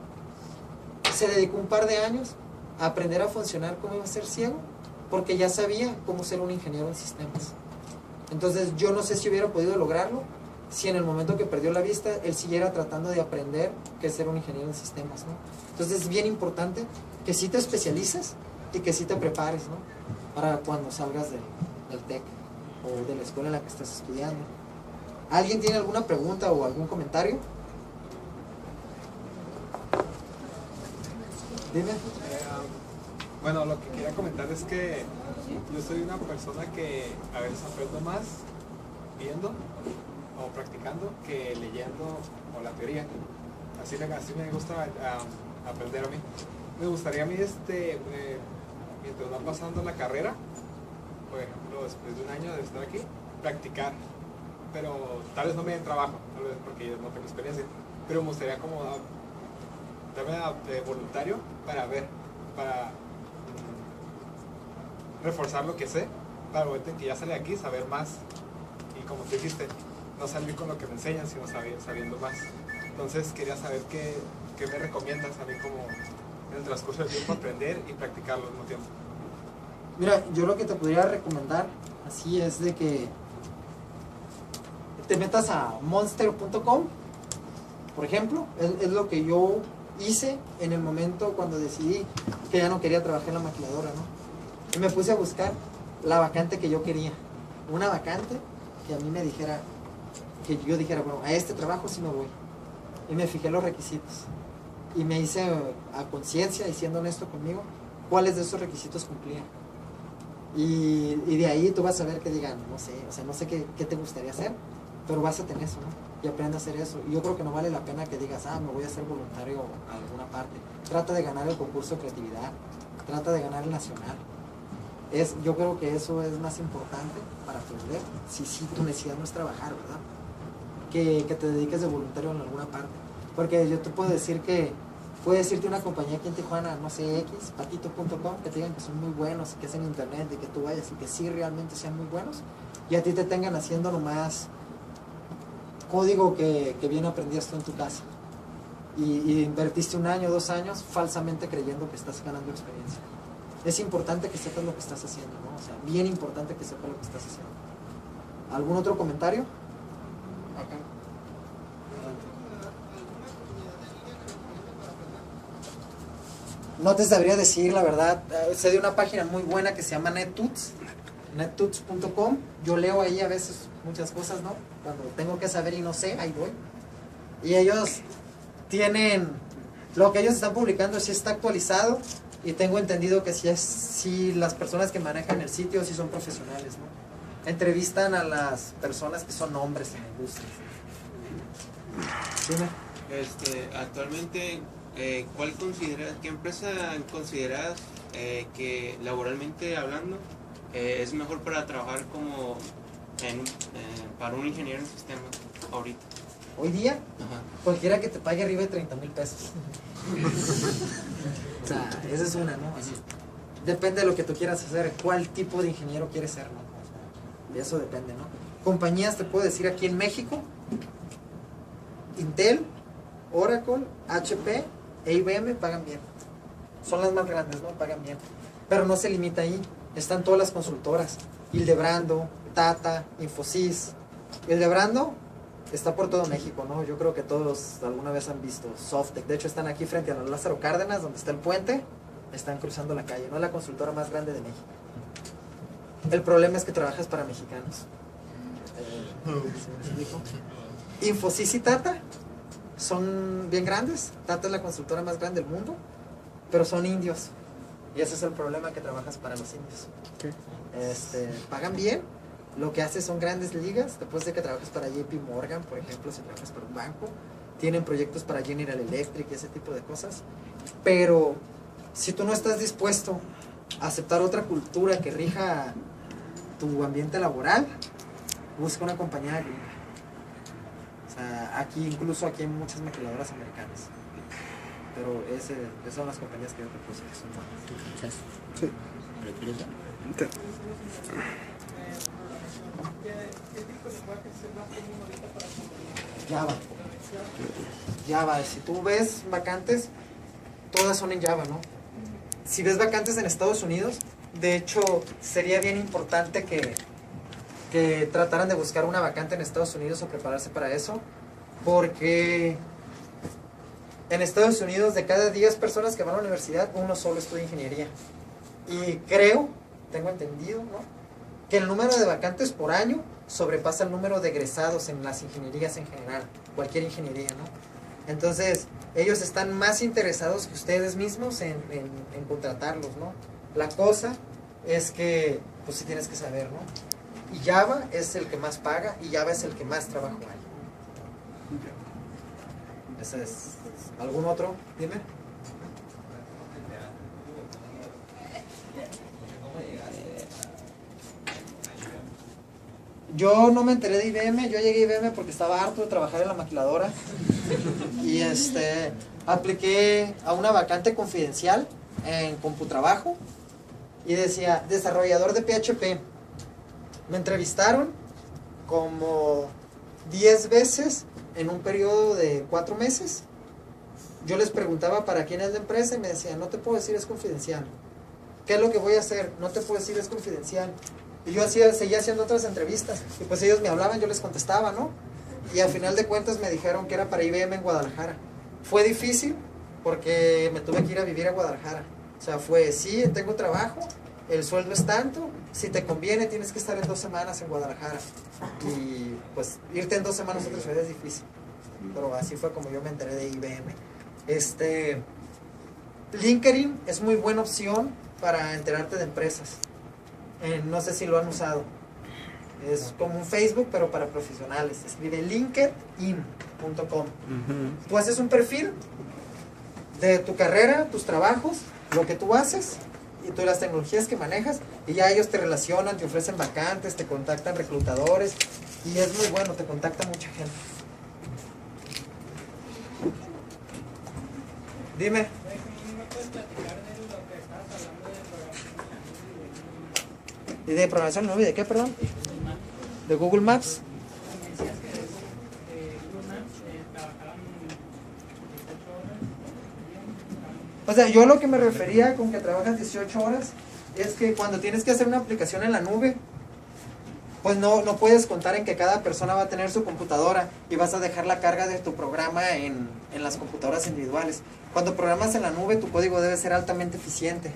se dedicó un par de años a aprender a funcionar como iba a ser ciego, porque ya sabía cómo ser un ingeniero en sistemas. Entonces yo no sé si hubiera podido lograrlo si en el momento que perdió la vista él siguiera tratando de aprender qué es ser un ingeniero en sistemas, ¿no? Entonces es bien importante que sí te especialices y que sí te prepares, ¿no?, para cuando salgas del TEC o de la escuela en la que estás estudiando. ¿Alguien tiene alguna pregunta o algún comentario? Dime. Bueno, lo que quería comentar es que yo soy una persona que a veces aprendo más viendo o practicando que leyendo o la teoría. Así me gusta aprender a mí. Me gustaría a mí, mientras va pasando la carrera, por ejemplo, después de un año de estar aquí, practicar. Pero tal vez no me den trabajo, tal vez porque yo no tengo experiencia, pero me gustaría como darme de voluntario para ver, para reforzar lo que sé, para el momento en que ya sale aquí, saber más. Y como te dijiste, no salir con lo que me enseñan, sino sabiendo más. Entonces quería saber qué me recomiendas a mí como en el transcurso del tiempo aprender y practicarlo al mismo tiempo. Mira, yo lo que te podría recomendar así es de que te metas a monster.com, por ejemplo. Es lo que yo hice en el momento cuando decidí que ya no quería trabajar en la maquiladora, ¿no? Y me puse a buscar la vacante que yo quería. Una vacante que a mí me dijera, que yo dijera, bueno, a este trabajo sí me voy. Y me fijé los requisitos. Y me hice a conciencia, y siendo honesto conmigo, cuáles de esos requisitos cumplía. Y de ahí tú vas a ver que digan, no sé, o sea, no sé qué te gustaría hacer, pero vas a tener eso, ¿no? Y aprende a hacer eso. Y yo creo que no vale la pena que digas, me voy a hacer voluntario a alguna parte. Trata de ganar el concurso de creatividad, trata de ganar el nacional. Yo creo que eso es más importante para aprender, si tu necesidad no es trabajar, ¿verdad? Que te dediques de voluntario en alguna parte. Porque yo te puedo decir que, puede decirte una compañía aquí en Tijuana, no sé, patito.com, que te digan que son muy buenos, que es en internet, de que tú vayas y que sí realmente sean muy buenos, y a ti te tengan haciendo nomás código que bien aprendiste en tu casa. Y invertiste 1 año, 2 años, falsamente creyendo que estás ganando experiencia. Es importante que sepas lo que estás haciendo, ¿no? O sea, bien importante que sepas lo que estás haciendo. ¿Algún otro comentario? Acá. No te sabría decir, la verdad. Sé de una página muy buena que se llama NetTuts, nettuts.com. Yo leo ahí a veces muchas cosas, ¿no? Cuando tengo que saber y no sé, ahí voy. Y ellos tienen, lo que ellos están publicando sí está actualizado, y tengo entendido que sí las personas que manejan el sitio sí son profesionales, ¿no? Entrevistan a las personas que son hombres en la industria. Dime. Actualmente, ¿qué empresa consideras que laboralmente hablando es mejor para trabajar como para un ingeniero en sistemas ahorita? Hoy día, Ajá. Cualquiera que te pague arriba de 30,000 pesos. O sea, esa es una, ¿no? Así. Depende de lo que tú quieras hacer, cuál tipo de ingeniero quieres ser, ¿no? O sea, de eso depende, ¿no? Compañías, te puedo decir, aquí en México, Intel, Oracle, HP e IBM pagan bien. Son las más grandes, ¿no? Pagan bien. Pero no se limita ahí. Están todas las consultoras. Hildebrando, Tata, Infosys. Hildebrando está por todo México, ¿no? Yo creo que todos alguna vez han visto Softec. De hecho, están aquí frente a la Lázaro Cárdenas, donde está el puente. Están cruzando la calle, ¿no? Es la consultora más grande de México. El problema es que trabajas para mexicanos. ¿Sí me explico? Infosys y Tata son bien grandes. Tata es la consultora más grande del mundo, pero son indios. Y ese es el problema, que trabajas para los indios. Pagan bien. Lo que haces son grandes ligas. Después de que trabajas para JP Morgan, por ejemplo, si trabajas para un banco, tienen proyectos para General Electric y ese tipo de cosas. Pero si tú no estás dispuesto a aceptar otra cultura que rija tu ambiente laboral, busca una compañía gringa. O sea, incluso aquí hay muchas maquiladoras americanas. Pero esas son las compañías que yo te puse, que son buenas. Sí. ¿Qué tipo de lenguaje es el más común ahorita para programar? Java. Si tú ves vacantes, todas son en Java, ¿no? Si ves vacantes en Estados Unidos, de hecho, sería bien importante que trataran de buscar una vacante en Estados Unidos o prepararse para eso, porque en Estados Unidos, de cada 10 personas que van a la universidad, uno solo estudia ingeniería. Y tengo entendido, ¿no?, que el número de vacantes por año sobrepasa el número de egresados en las ingenierías en general, cualquier ingeniería, ¿no? Entonces, ellos están más interesados que ustedes mismos en contratarlos, ¿no? La cosa es que, pues sí tienes que saber, ¿no? Y Java es el que más paga y Java es el que más trabajo hay. Ese es. ¿Algún otro? Dime. Yo no me enteré de IBM, yo llegué a IBM porque estaba harto de trabajar en la maquiladora y apliqué a una vacante confidencial en CompuTrabajo y decía desarrollador de PHP. Me entrevistaron como 10 veces en un periodo de 4 meses. Yo les preguntaba para quién es la empresa y me decían, no te puedo decir, es confidencial. ¿Qué es lo que voy a hacer? No te puedo decir, es confidencial. Y yo seguía haciendo otras entrevistas. Y pues ellos me hablaban, yo les contestaba, ¿no? Y al final de cuentas me dijeron que era para IBM en Guadalajara. Fue difícil porque me tuve que ir a vivir a Guadalajara. O sea, sí, tengo trabajo, el sueldo es tanto, si te conviene tienes que estar en 2 semanas en Guadalajara. Y pues irte en 2 semanas a otra ciudad es difícil. Pero así fue como yo me enteré de IBM. LinkedIn es muy buena opción para enterarte de empresas. No sé si lo han usado. Es como un Facebook, pero para profesionales. Escribe linkedin.com. Tú haces un perfil de tu carrera, tus trabajos, lo que tú haces y tú las tecnologías que manejas, y ya ellos te relacionan, te ofrecen vacantes, te contactan reclutadores, y es muy bueno, te contacta mucha gente. Dime. ¿Y de programación no? ¿De qué, perdón? ¿De Google Maps? O sea, yo lo que me refería con que trabajas 18 horas es que cuando tienes que hacer una aplicación en la nube, pues no puedes contar en que cada persona va a tener su computadora y vas a dejar la carga de tu programa en las computadoras individuales. Cuando programas en la nube, tu código debe ser altamente eficiente.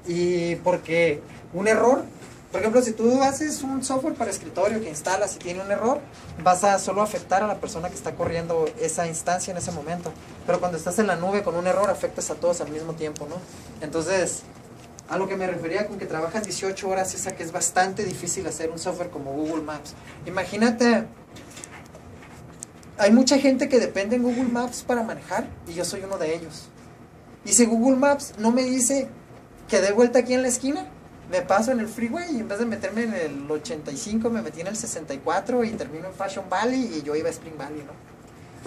Y porque un error, por ejemplo, si tú haces un software para escritorio que instalas y tiene un error, vas a solo afectar a la persona que está corriendo esa instancia en ese momento. Pero cuando estás en la nube con un error, afectas a todos al mismo tiempo, ¿no? Entonces, a lo que me refería con que trabajas 18 horas es a que es bastante difícil hacer un software como Google Maps. Imagínate, hay mucha gente que depende en Google Maps para manejar y yo soy uno de ellos. Y si Google Maps no me dice que dé vuelta aquí en la esquina, me paso en el freeway y en vez de meterme en el 85 me metí en el 64 y termino en Fashion Valley y yo iba a Spring Valley, ¿no?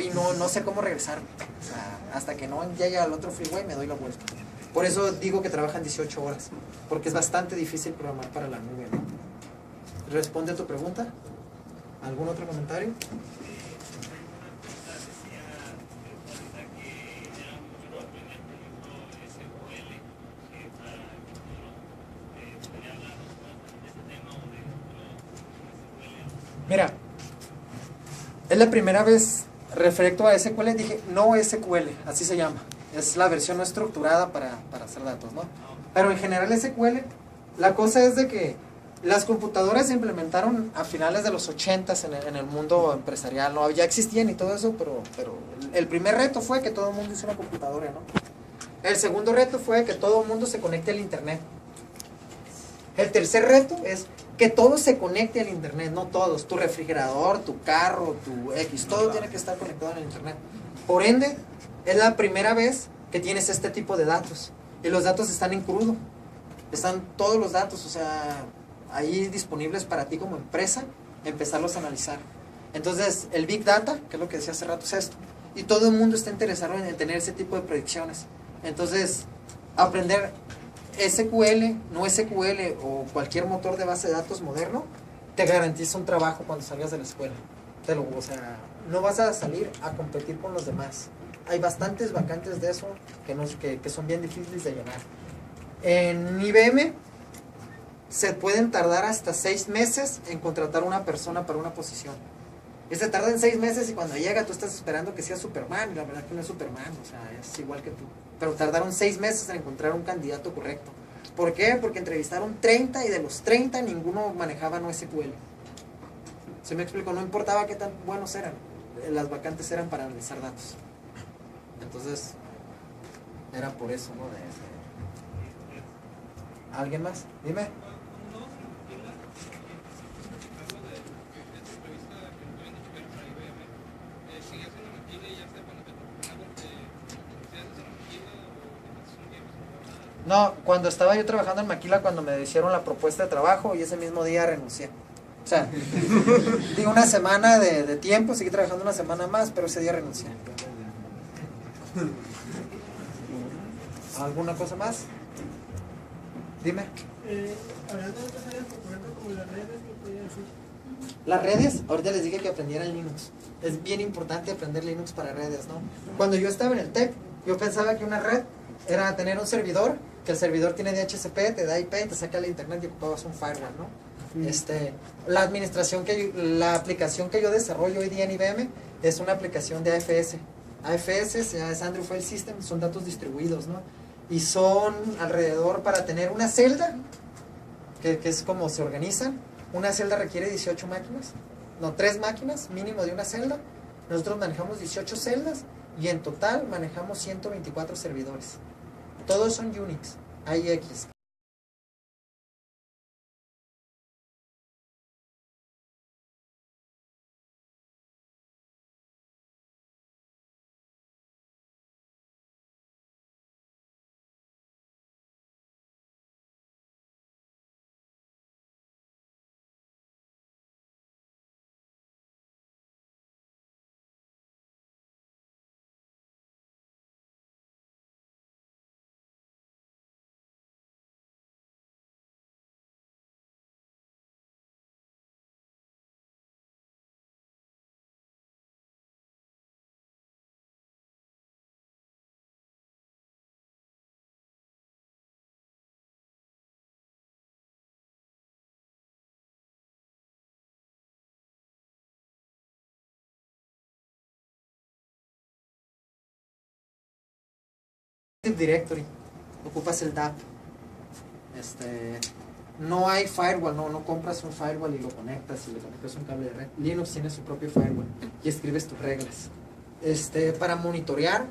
Y no sé cómo regresarme. O sea, hasta que no llegue al otro freeway me doy la vuelta. Por eso digo que trabajan 18 horas, porque es bastante difícil programar para la nube, ¿no? ¿Responde a tu pregunta? ¿Algún otro comentario? Mira, Es la primera vez respecto a SQL, dije no SQL, así se llama. Es la versión no estructurada para hacer datos, ¿no? Pero en general SQL, la cosa es de que las computadoras se implementaron a finales de los 80s en el mundo empresarial, ¿no? Ya existían y todo eso, pero el primer reto fue que todo el mundo hizo una computadora, ¿no? El segundo reto fue que todo el mundo se conecte al internet. El tercer reto es que todo se conecte al internet, no todos, tu refrigerador, tu carro, tu X, todo tiene que estar conectado al internet. Por ende, es la primera vez que tienes este tipo de datos, y los datos están en crudo, están todos los datos, o sea, ahí disponibles para ti como empresa, empezarlos a analizar. Entonces, el Big Data, que es lo que decía hace rato, es esto, y todo el mundo está interesado en tener ese tipo de predicciones. Entonces, aprender SQL, no SQL o cualquier motor de base de datos moderno te garantiza un trabajo cuando salgas de la escuela. O sea, no vas a salir a competir con los demás. Hay bastantes vacantes de eso que son bien difíciles de llenar. En IBM se pueden tardar hasta 6 meses en contratar a una persona para una posición. Se tarda en 6 meses y cuando llega tú estás esperando que sea Superman, y la verdad que no es Superman, o sea, es igual que tú. Pero tardaron 6 meses en encontrar un candidato correcto. ¿Por qué? Porque entrevistaron 30 y de los 30 ninguno manejaba NoSQL. ¿Se me explico? No importaba qué tan buenos eran, las vacantes eran para analizar datos. Entonces, era por eso, ¿no? ¿Alguien más? Dime. No, cuando estaba yo trabajando en Maquila, cuando me hicieron la propuesta de trabajo, y ese mismo día renuncié. O sea, di una semana de tiempo, seguí trabajando una semana más, pero ese día renuncié. ¿Alguna cosa más? Dime. Hablando de otras áreas, por ejemplo, como las redes, ¿qué podría decir? Las redes, ahorita les dije que aprendieran Linux. Es bien importante aprender Linux para redes, ¿no? Cuando yo estaba en el TEC, yo pensaba que una red era tener un servidor, que el servidor tiene DHCP, te da IP, te saca el internet y ocupabas un firewall, ¿no? La aplicación que yo desarrollo hoy día en IBM es una aplicación de AFS. AFS es Andrew File System, son datos distribuidos, ¿no? Y son alrededor, para tener una celda, que es como se organizan, una celda requiere 18 máquinas, no, 3 máquinas mínimo de una celda. Nosotros manejamos 18 celdas y en total manejamos 124 servidores. Todos son Unix, AIX. Directory, ocupas el DAP. No hay firewall, no compras un firewall y lo conectas y le conectas un cable de red. Linux tiene su propio firewall y escribes tus reglas. Para monitorear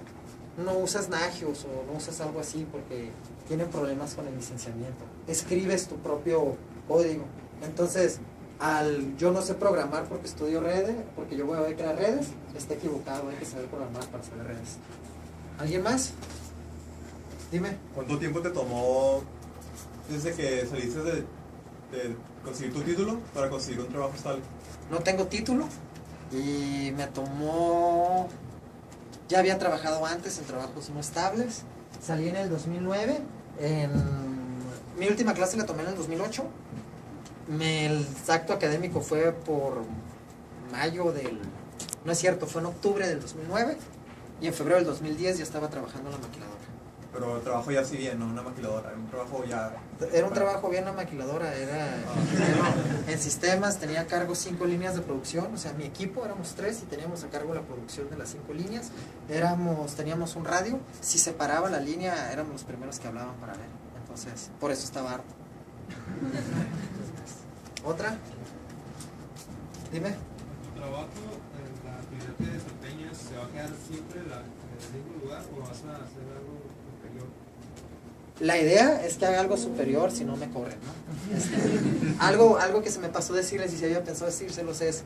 no usas Nagios o no usas algo así porque tienen problemas con el licenciamiento. Escribes tu propio código. Entonces, yo no sé programar porque estudio redes, porque yo voy a ver que las redes, está equivocado, hay que saber programar para saber redes. ¿Alguien más? Dime. ¿Cuánto tiempo te tomó desde que saliste de conseguir tu título para conseguir un trabajo estable? No tengo título y me tomó... Ya había trabajado antes en trabajos no estables. Salí en el 2009. Mi última clase la tomé en el 2008. El acto académico fue por mayo del... No es cierto, fue en octubre del 2009. Y en febrero del 2010 ya estaba trabajando en la maquiladora. Pero el trabajo ya sí bien, no una maquiladora, era un trabajo ya... Era un trabajo bien, una maquiladora, en sistemas, tenía a cargo 5 líneas de producción, o sea, mi equipo éramos 3 y teníamos a cargo la producción de las 5 líneas, teníamos un radio, si se paraba la línea éramos los primeros que hablaban para ver, entonces, por eso estaba harto. ¿Otra? Dime. ¿Tu trabajo, la actividad que desempeñas, se va a quedar siempre en el mismo lugar o vas a hacer algo superior? La idea es que haga algo superior, si no me corren, ¿no? Algo que se me pasó decirles y si había pensado decírselos es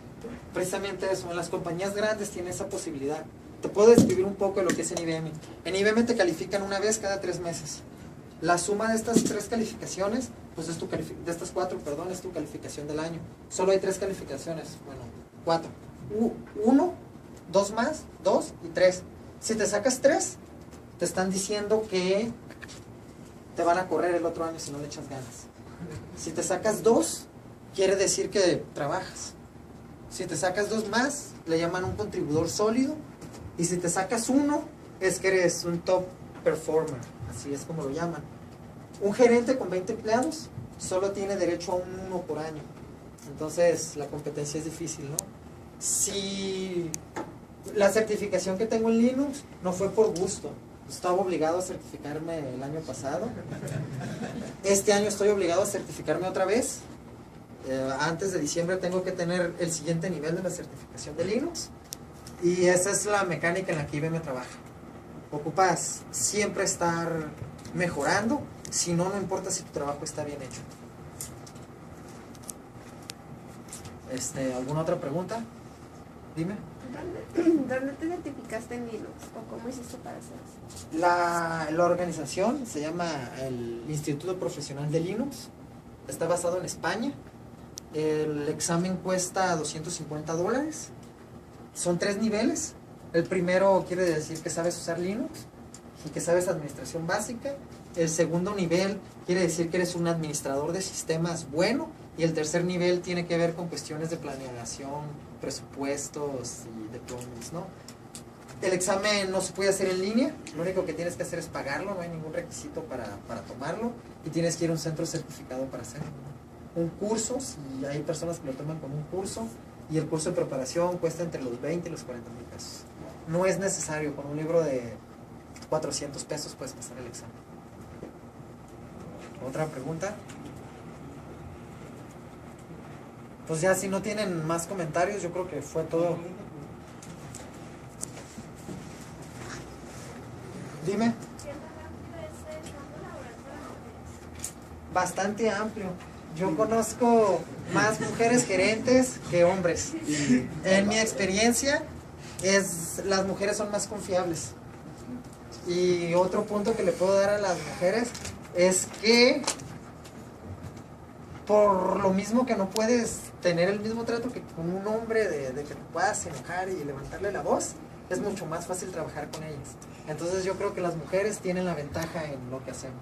precisamente eso. En las compañías grandes tiene esa posibilidad. Te puedo describir un poco de lo que es en IBM. En IBM te califican una vez cada 3 meses. La suma de estas 3 calificaciones, pues de estas 4, perdón, es tu calificación del año. Solo hay 3 calificaciones, bueno, 4. 1, 2 más, 2 y 3. Si te sacas 3, te están diciendo que te van a correr el otro año si no le echas ganas. Si te sacas 2, quiere decir que trabajas. Si te sacas 2 más, le llaman un contribuidor sólido. Y si te sacas 1, es que eres un top performer. Así es como lo llaman. Un gerente con 20 empleados solo tiene derecho a un 1 por año. Entonces la competencia es difícil, ¿no? Si la certificación que tengo en Linux no fue por gusto. Estaba obligado a certificarme el año pasado. Este año estoy obligado a certificarme otra vez. Antes de diciembre tengo que tener el siguiente nivel de la certificación de Linux. Y esa es la mecánica en la que IBM trabaja. Ocupas siempre estar mejorando, si no, no importa si tu trabajo está bien hecho. ¿Alguna otra pregunta? Dime. ¿Dónde te certificaste en Linux o cómo hiciste para hacer eso? La organización se llama el Instituto Profesional de Linux, está basado en España. El examen cuesta $250. Son 3 niveles. El primero quiere decir que sabes usar Linux y que sabes administración básica. El segundo nivel quiere decir que eres un administrador de sistemas bueno. Y el tercer nivel tiene que ver con cuestiones de planeación, presupuestos y deployments, ¿no? El examen no se puede hacer en línea. Lo único que tienes que hacer es pagarlo. No hay ningún requisito para tomarlo. Y tienes que ir a un centro certificado para hacerlo. Un curso, si hay personas que lo toman como un curso. Y el curso de preparación cuesta entre los 20 y los 40 mil pesos. No es necesario, con un libro de 400 pesos puedes pasar el examen. ¿Otra pregunta? Pues ya si no tienen más comentarios, yo creo que fue todo. Dime. Bastante amplio. Yo conozco más mujeres gerentes que hombres. En mi experiencia, las mujeres son más confiables. Y otro punto que le puedo dar a las mujeres es que por lo mismo que no puedes tener el mismo trato que con un hombre de que te puedas enojar y levantarle la voz, es mucho más fácil trabajar con ellas. Entonces yo creo que las mujeres tienen la ventaja en lo que hacemos.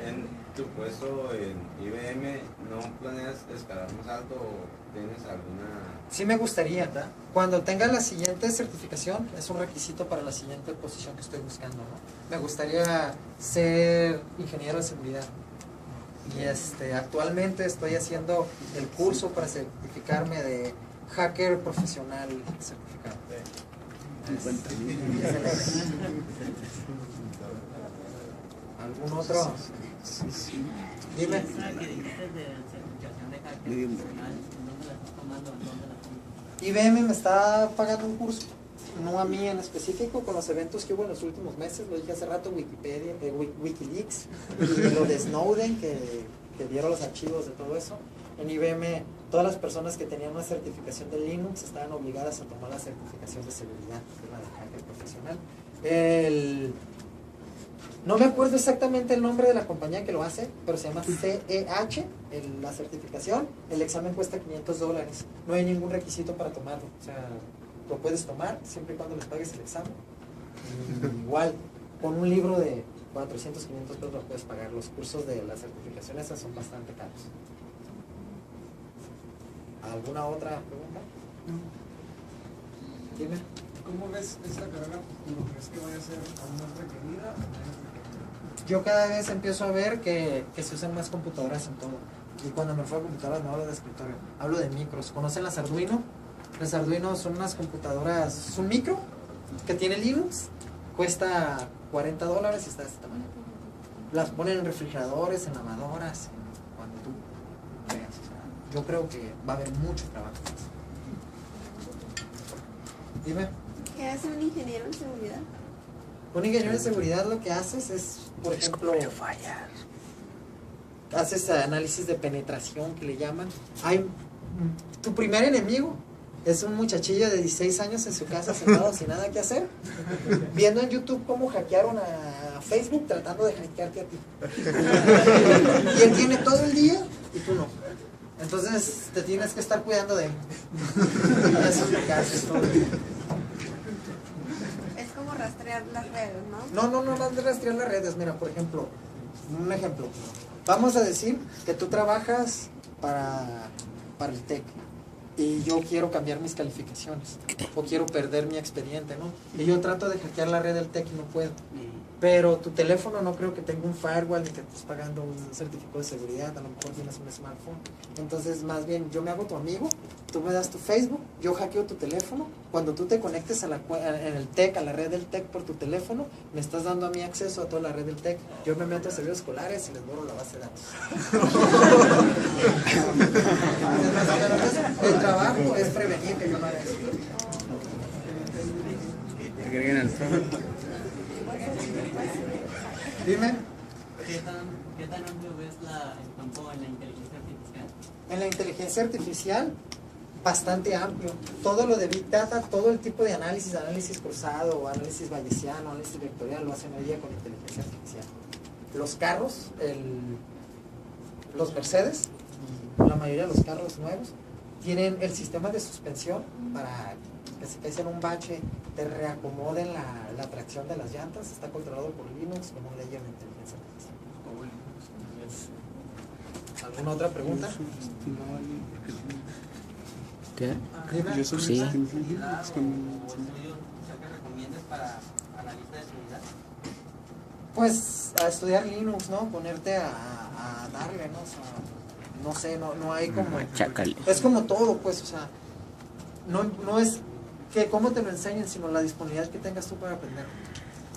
En tu puesto en IBM, ¿no planeas escalar más alto o tienes alguna...? Sí me gustaría, ¿verdad? Cuando tenga la siguiente certificación, es un requisito para la siguiente posición que estoy buscando, ¿no? Me gustaría ser ingeniero de seguridad. Y actualmente estoy haciendo el curso para certificarme de hacker profesional certificado. ¿Algún otro? Dime. IBM me está pagando un curso, no a mí en específico, con los eventos que hubo en los últimos meses. Lo dije hace rato, Wikipedia, Wikileaks, y lo de Snowden, que dieron los archivos de todo eso. En IBM, todas las personas que tenían una certificación de Linux estaban obligadas a tomar la certificación de seguridad, que es la de hacker profesional. No me acuerdo exactamente el nombre de la compañía que lo hace, pero se llama CEH, la certificación. El examen cuesta $500. No hay ningún requisito para tomarlo. O sea, lo puedes tomar siempre y cuando les pagues el examen. Y igual, con un libro de 400, 500 pesos lo puedes pagar. Los cursos de la certificación esas son bastante caros. ¿Alguna otra pregunta? Dime. ¿Cómo ves esta carrera? ¿Crees que vaya a ser aún más requerida? Yo cada vez empiezo a ver que se usan más computadoras en todo. Y cuando me refiero a computadoras no hablo de escritorio, hablo de micros. ¿Conocen las Arduino? Las Arduino son unas computadoras, es un micro que tiene Linux, cuesta $40 y está de este tamaño. Las ponen en refrigeradores, en lavadoras, cuando tú veas. O sea, yo creo que va a haber mucho trabajo. Dime. ¿Qué hace un ingeniero en seguridad? Un ingeniero de seguridad lo que haces es, por ejemplo, haces análisis de penetración que le llaman. Tu primer enemigo es un muchachillo de 16 años en su casa sentado sin nada que hacer, viendo en YouTube cómo hackearon a Facebook tratando de hackearte a ti. Y él tiene todo el día y tú no. Entonces te tienes que estar cuidando de él. Eso es lo que haces todo el día. Es como rastrear las redes, ¿no? No vas a rastrear las redes. Mira, por ejemplo, un ejemplo. Vamos a decir que tú trabajas para el TEC y yo quiero cambiar mis calificaciones o quiero perder mi expediente, ¿no? Y yo trato de hackear la red del TEC y no puedo. Pero tu teléfono no creo que tenga un firewall ni que estés pagando un certificado de seguridad, a lo mejor tienes un smartphone. Entonces, más bien, yo me hago tu amigo, tú me das tu Facebook, yo hackeo tu teléfono. Cuando tú te conectes en el TEC, a la red del TEC por tu teléfono, me estás dando a mí acceso a toda la red del TEC. Yo me meto a servicios escolares y les borro la base de datos. El trabajo es prevenir que yo no haga eso. Dime. ¿Qué tan amplio ves el campo en la inteligencia artificial? En la inteligencia artificial, bastante amplio. Todo lo de Big Data, todo el tipo de análisis cruzado, análisis bayesiano, análisis vectorial, lo hacen hoy día con inteligencia artificial. Los carros, los Mercedes, la mayoría de los carros nuevos, tienen el sistema de suspensión para que si caes en un bache te reacomoden la tracción de las llantas. Está controlado por Linux como le llaman inteligencia artificial. ¿Alguna otra pregunta? ¿Qué? Dime. Sí. ¿O estudios que recomiendas para analista de seguridad? Pues a estudiar Linux, ¿no? Ponerte a darle, ¿no? O sea, no sé, no hay como... Chácale. Es como todo, pues, o sea, no es que cómo te lo enseñen, sino la disponibilidad que tengas tú para aprender.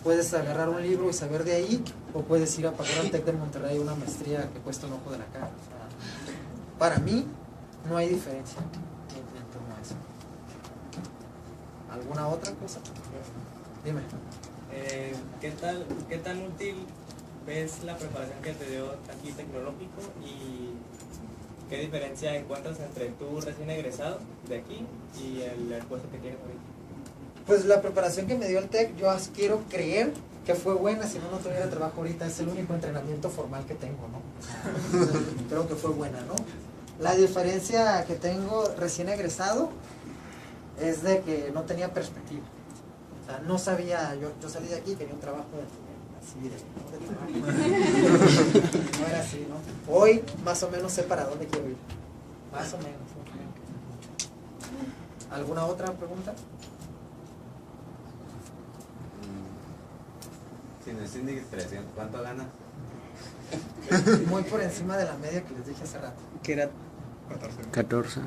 Puedes agarrar un libro y saber de ahí, o puedes ir a pagar al TEC de Monterrey una maestría que cuesta un ojo de la cara. O sea, para mí, no hay diferencia en torno a eso. ¿Alguna otra cosa? Dime. ¿Qué tan útil ves la preparación que te dio aquí tecnológico y qué diferencia encuentras entre tú recién egresado de aquí y el puesto que tienes ahorita? Pues la preparación que me dio el TEC, yo quiero creer que fue buena, si no tuviera trabajo ahorita. Es el único entrenamiento formal que tengo, ¿no? Creo que fue buena, ¿no? La diferencia que tengo recién egresado es de que no tenía perspectiva. O sea, no sabía, yo salí de aquí y quería un trabajo así no era así, ¿no? Hoy más o menos sé para dónde quiero ir. Más o menos, ¿no? ¿Alguna otra pregunta? Si no es indiscreción, ¿cuánto ganas? Muy por encima de la media que les dije hace rato. ¿Qué era? 14.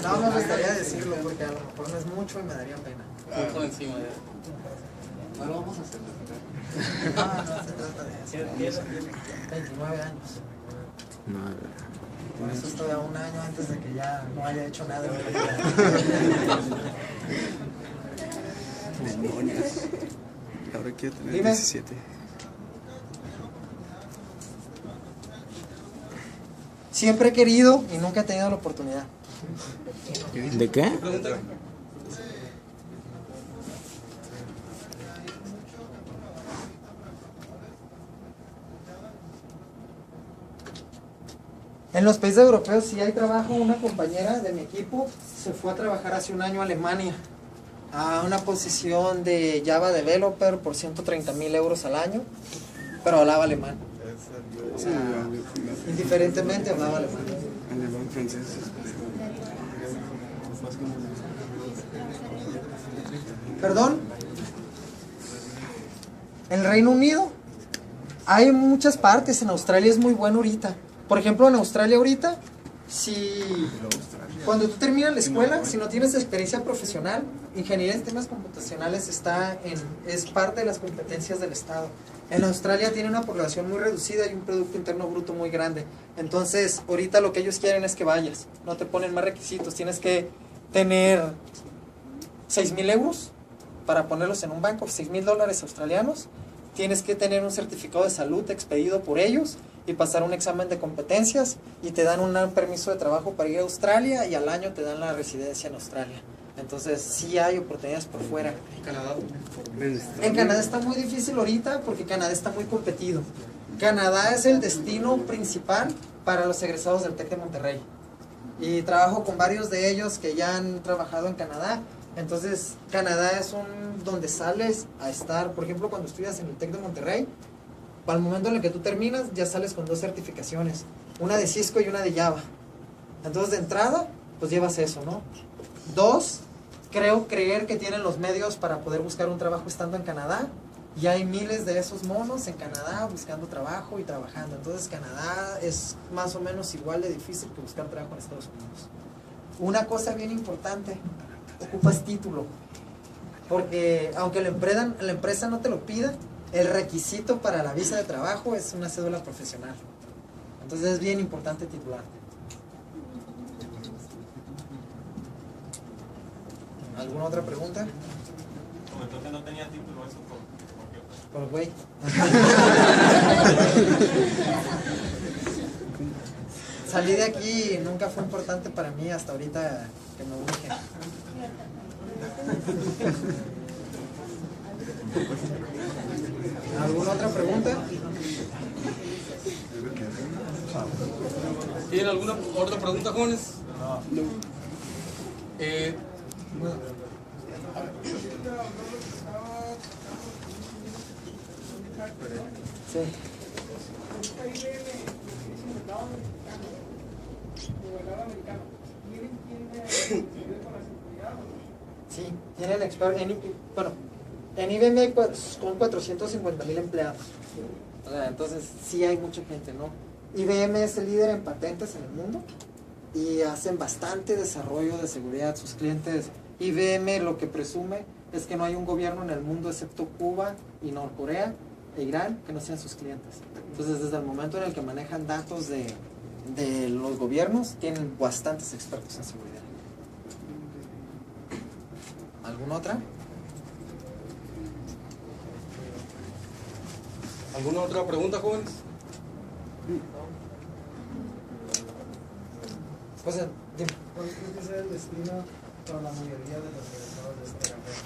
No me gustaría decirlo porque a lo mejor no es mucho y me daría pena. Muy por encima de... No lo vamos a hacer. No se trata de eso. 29 años. Por eso estoy a un año antes de que ya no haya hecho nada en mi vida. Demonios. Ahora quiero tener Dime. 17. Siempre he querido y nunca he tenido la oportunidad. ¿De qué? En los países europeos sí hay trabajo. Una compañera de mi equipo se fue a trabajar hace un año a Alemania a una posición de Java Developer por 130,000 euros al año, pero hablaba alemán. O sea, indiferentemente hablaba alemán. Alemán, francés. ¿Perdón? ¿El Reino Unido? Hay muchas partes. En Australia es muy bueno ahorita. Por ejemplo, en Australia ahorita, cuando tú terminas la escuela, si no tienes experiencia profesional, ingeniería en sistemas computacionales es parte de las competencias del Estado. En Australia tiene una población muy reducida y un Producto Interno Bruto muy grande. Entonces, ahorita lo que ellos quieren es que vayas. No te ponen más requisitos. Tienes que tener 6,000 euros para ponerlos en un banco, $6,000 australianos. Tienes que tener un certificado de salud expedido por ellos y pasar un examen de competencias y te dan un permiso de trabajo para ir a Australia y al año te dan la residencia en Australia. Entonces sí hay oportunidades por fuera. ¿En Canadá? En Canadá está muy difícil ahorita porque Canadá está muy competido. Canadá es el destino principal para los egresados del TEC de Monterrey. Y trabajo con varios de ellos que ya han trabajado en Canadá. Entonces, Canadá es donde sales a estar. Por ejemplo, cuando estudias en el TEC de Monterrey, al momento en el que tú terminas, ya sales con 2 certificaciones. Una de Cisco y una de Java. Entonces, de entrada, pues llevas eso, ¿no? 2, creer que tienen los medios para poder buscar un trabajo estando en Canadá. Y hay miles de esos monos en Canadá buscando trabajo y trabajando. Entonces, Canadá es más o menos igual de difícil que buscar trabajo en Estados Unidos. Una cosa bien importante, ocupas título, porque aunque la empresa no te lo pida, el requisito para la visa de trabajo es una cédula profesional. Entonces es bien importante titularte. ¿Alguna otra pregunta? Comentó que no tenía título, eso por güey. Salí de aquí y nunca fue importante para mí hasta ahorita que me urge. ¿Alguna otra pregunta? ¿Tienen alguna otra pregunta, jóvenes? No. Sí. Sí, tiene el experto. En IBM hay con 450,000 empleados. O sea, entonces sí hay mucha gente, ¿no? IBM es el líder en patentes en el mundo y hacen bastante desarrollo de seguridad. Sus clientes, IBM lo que presume es que no hay un gobierno en el mundo excepto Cuba y Norcorea e Irán que no sean sus clientes. Entonces, desde el momento en el que manejan datos de los gobiernos, tienen bastantes expertos en seguridad. ¿Alguna otra? ¿Alguna otra pregunta, jóvenes? Pues, dime. ¿Cuál creo que sea el destino para la mayoría de los egresados de esta carrera?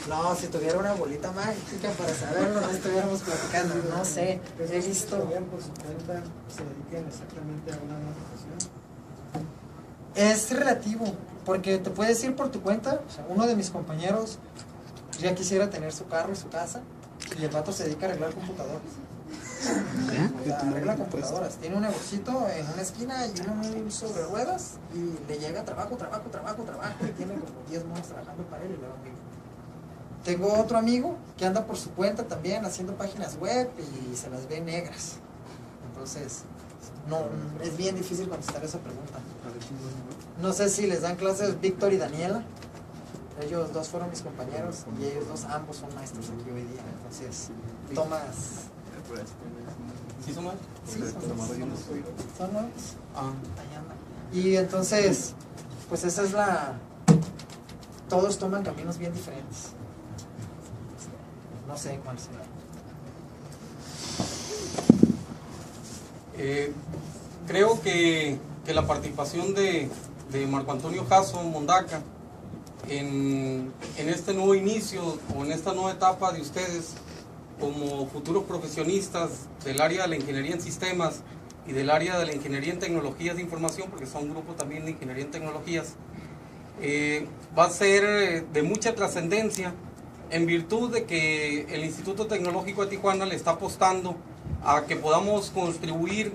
No, si tuviera una bolita mágica para saberlo, no estuviéramos platicando. No sé, he visto. ¿Por su cuenta se dediquen exactamente a una profesión? Es relativo, porque te puedes ir por tu cuenta. O sea, uno de mis compañeros ya quisiera tener su carro y su casa, y el vato se dedica a arreglar computadoras. O sea, arregla computadoras. Tiene un negocito en una esquina y un sobre ruedas, y le llega trabajo, y tiene como 10 monos trabajando para él y le va bien. Tengo otro amigo que anda por su cuenta también haciendo páginas web y se las ve negras. Entonces, no, es bien difícil contestar esa pregunta. No sé si les dan clases Víctor y Daniela. Ellos dos fueron mis compañeros y ellos dos, ambos son maestros aquí hoy día. Entonces, Tomás. ¿Sí son maestros? Sí, son nuevos. Ahí andan. Y entonces, pues esa es todos toman caminos bien diferentes. No sé cuál será. Creo que la participación de Marco Antonio Jasso Mondaca en este nuevo inicio o en esta nueva etapa de ustedes como futuros profesionistas del área de la ingeniería en sistemas y del área de la ingeniería en tecnologías de información, porque son un grupo también de ingeniería en tecnologías, va a ser de mucha trascendencia en virtud de que el Instituto Tecnológico de Tijuana le está apostando a que podamos contribuir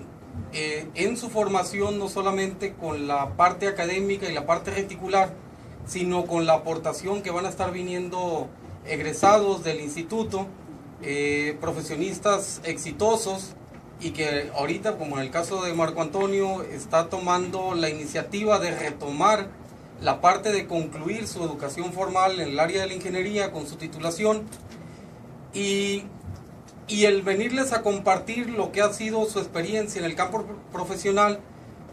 en su formación, no solamente con la parte académica y la parte reticular, sino con la aportación que van a estar viniendo egresados del instituto, profesionistas exitosos, y que ahorita, como en el caso de Marco Antonio, está tomando la iniciativa de retomar la parte de concluir su educación formal en el área de la ingeniería con su titulación, y el venirles a compartir lo que ha sido su experiencia en el campo profesional,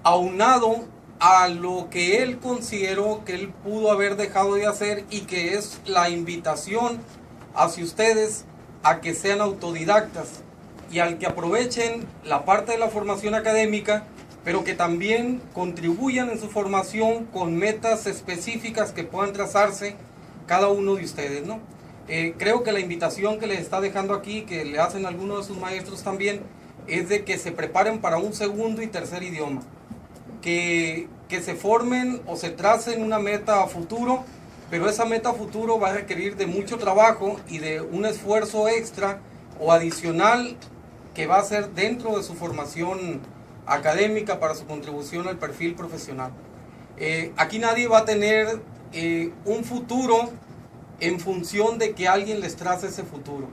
aunado a lo que él consideró que él pudo haber dejado de hacer, y que es la invitación hacia ustedes a que sean autodidactas y al que aprovechen la parte de la formación académica, pero que también contribuyan en su formación con metas específicas que puedan trazarse cada uno de ustedes, ¿no? Creo que la invitación que les está dejando aquí, que le hacen algunos de sus maestros también, es de que se preparen para un segundo y tercer idioma, que se formen o se tracen una meta a futuro, pero esa meta a futuro va a requerir de mucho trabajo y de un esfuerzo extra o adicional que va a ser dentro de su formación académica para su contribución al perfil profesional. Aquí nadie va a tener un futuro en función de que alguien les trace ese futuro.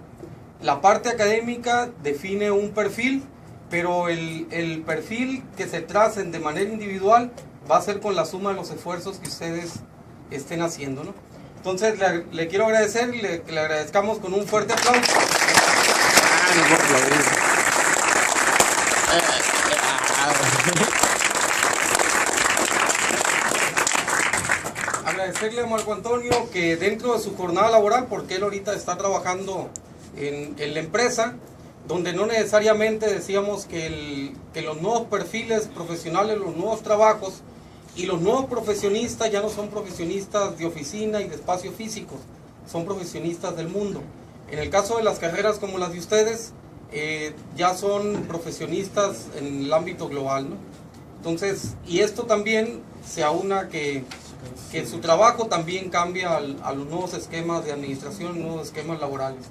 La parte académica define un perfil, pero el perfil que se tracen de manera individual va a ser con la suma de los esfuerzos que ustedes estén haciendo, ¿no? Entonces le quiero agradecer, que le agradezcamos con un fuerte aplauso. Agradecerle a Marco Antonio que dentro de su jornada laboral, porque él ahorita está trabajando en la empresa, donde no necesariamente decíamos que los nuevos perfiles profesionales, los nuevos trabajos y los nuevos profesionistas ya no son profesionistas de oficina y de espacio físico, son profesionistas del mundo. En el caso de las carreras como las de ustedes, ya son profesionistas en el ámbito global, ¿no? Entonces, y esto también se aúna que su trabajo también cambia a los nuevos esquemas de administración, nuevos esquemas laborales.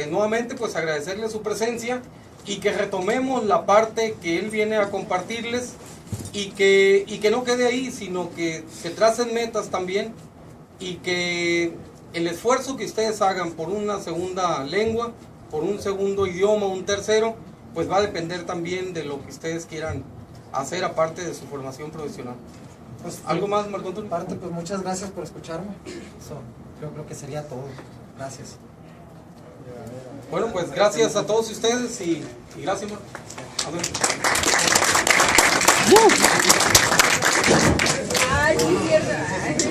Nuevamente, pues agradecerle su presencia y que retomemos la parte que él viene a compartirles, y que no quede ahí, sino que se tracen metas también, y que el esfuerzo que ustedes hagan por una segunda lengua, por un segundo idioma, un tercero, pues va a depender también de lo que ustedes quieran hacer aparte de su formación profesional. Pues, ¿Algo más, Marco Antonio? Parte, pues muchas gracias por escucharme. Eso creo que sería todo. Gracias. Bueno, pues gracias a todos ustedes y gracias, Marco. A ver. Ay, sí, cierto.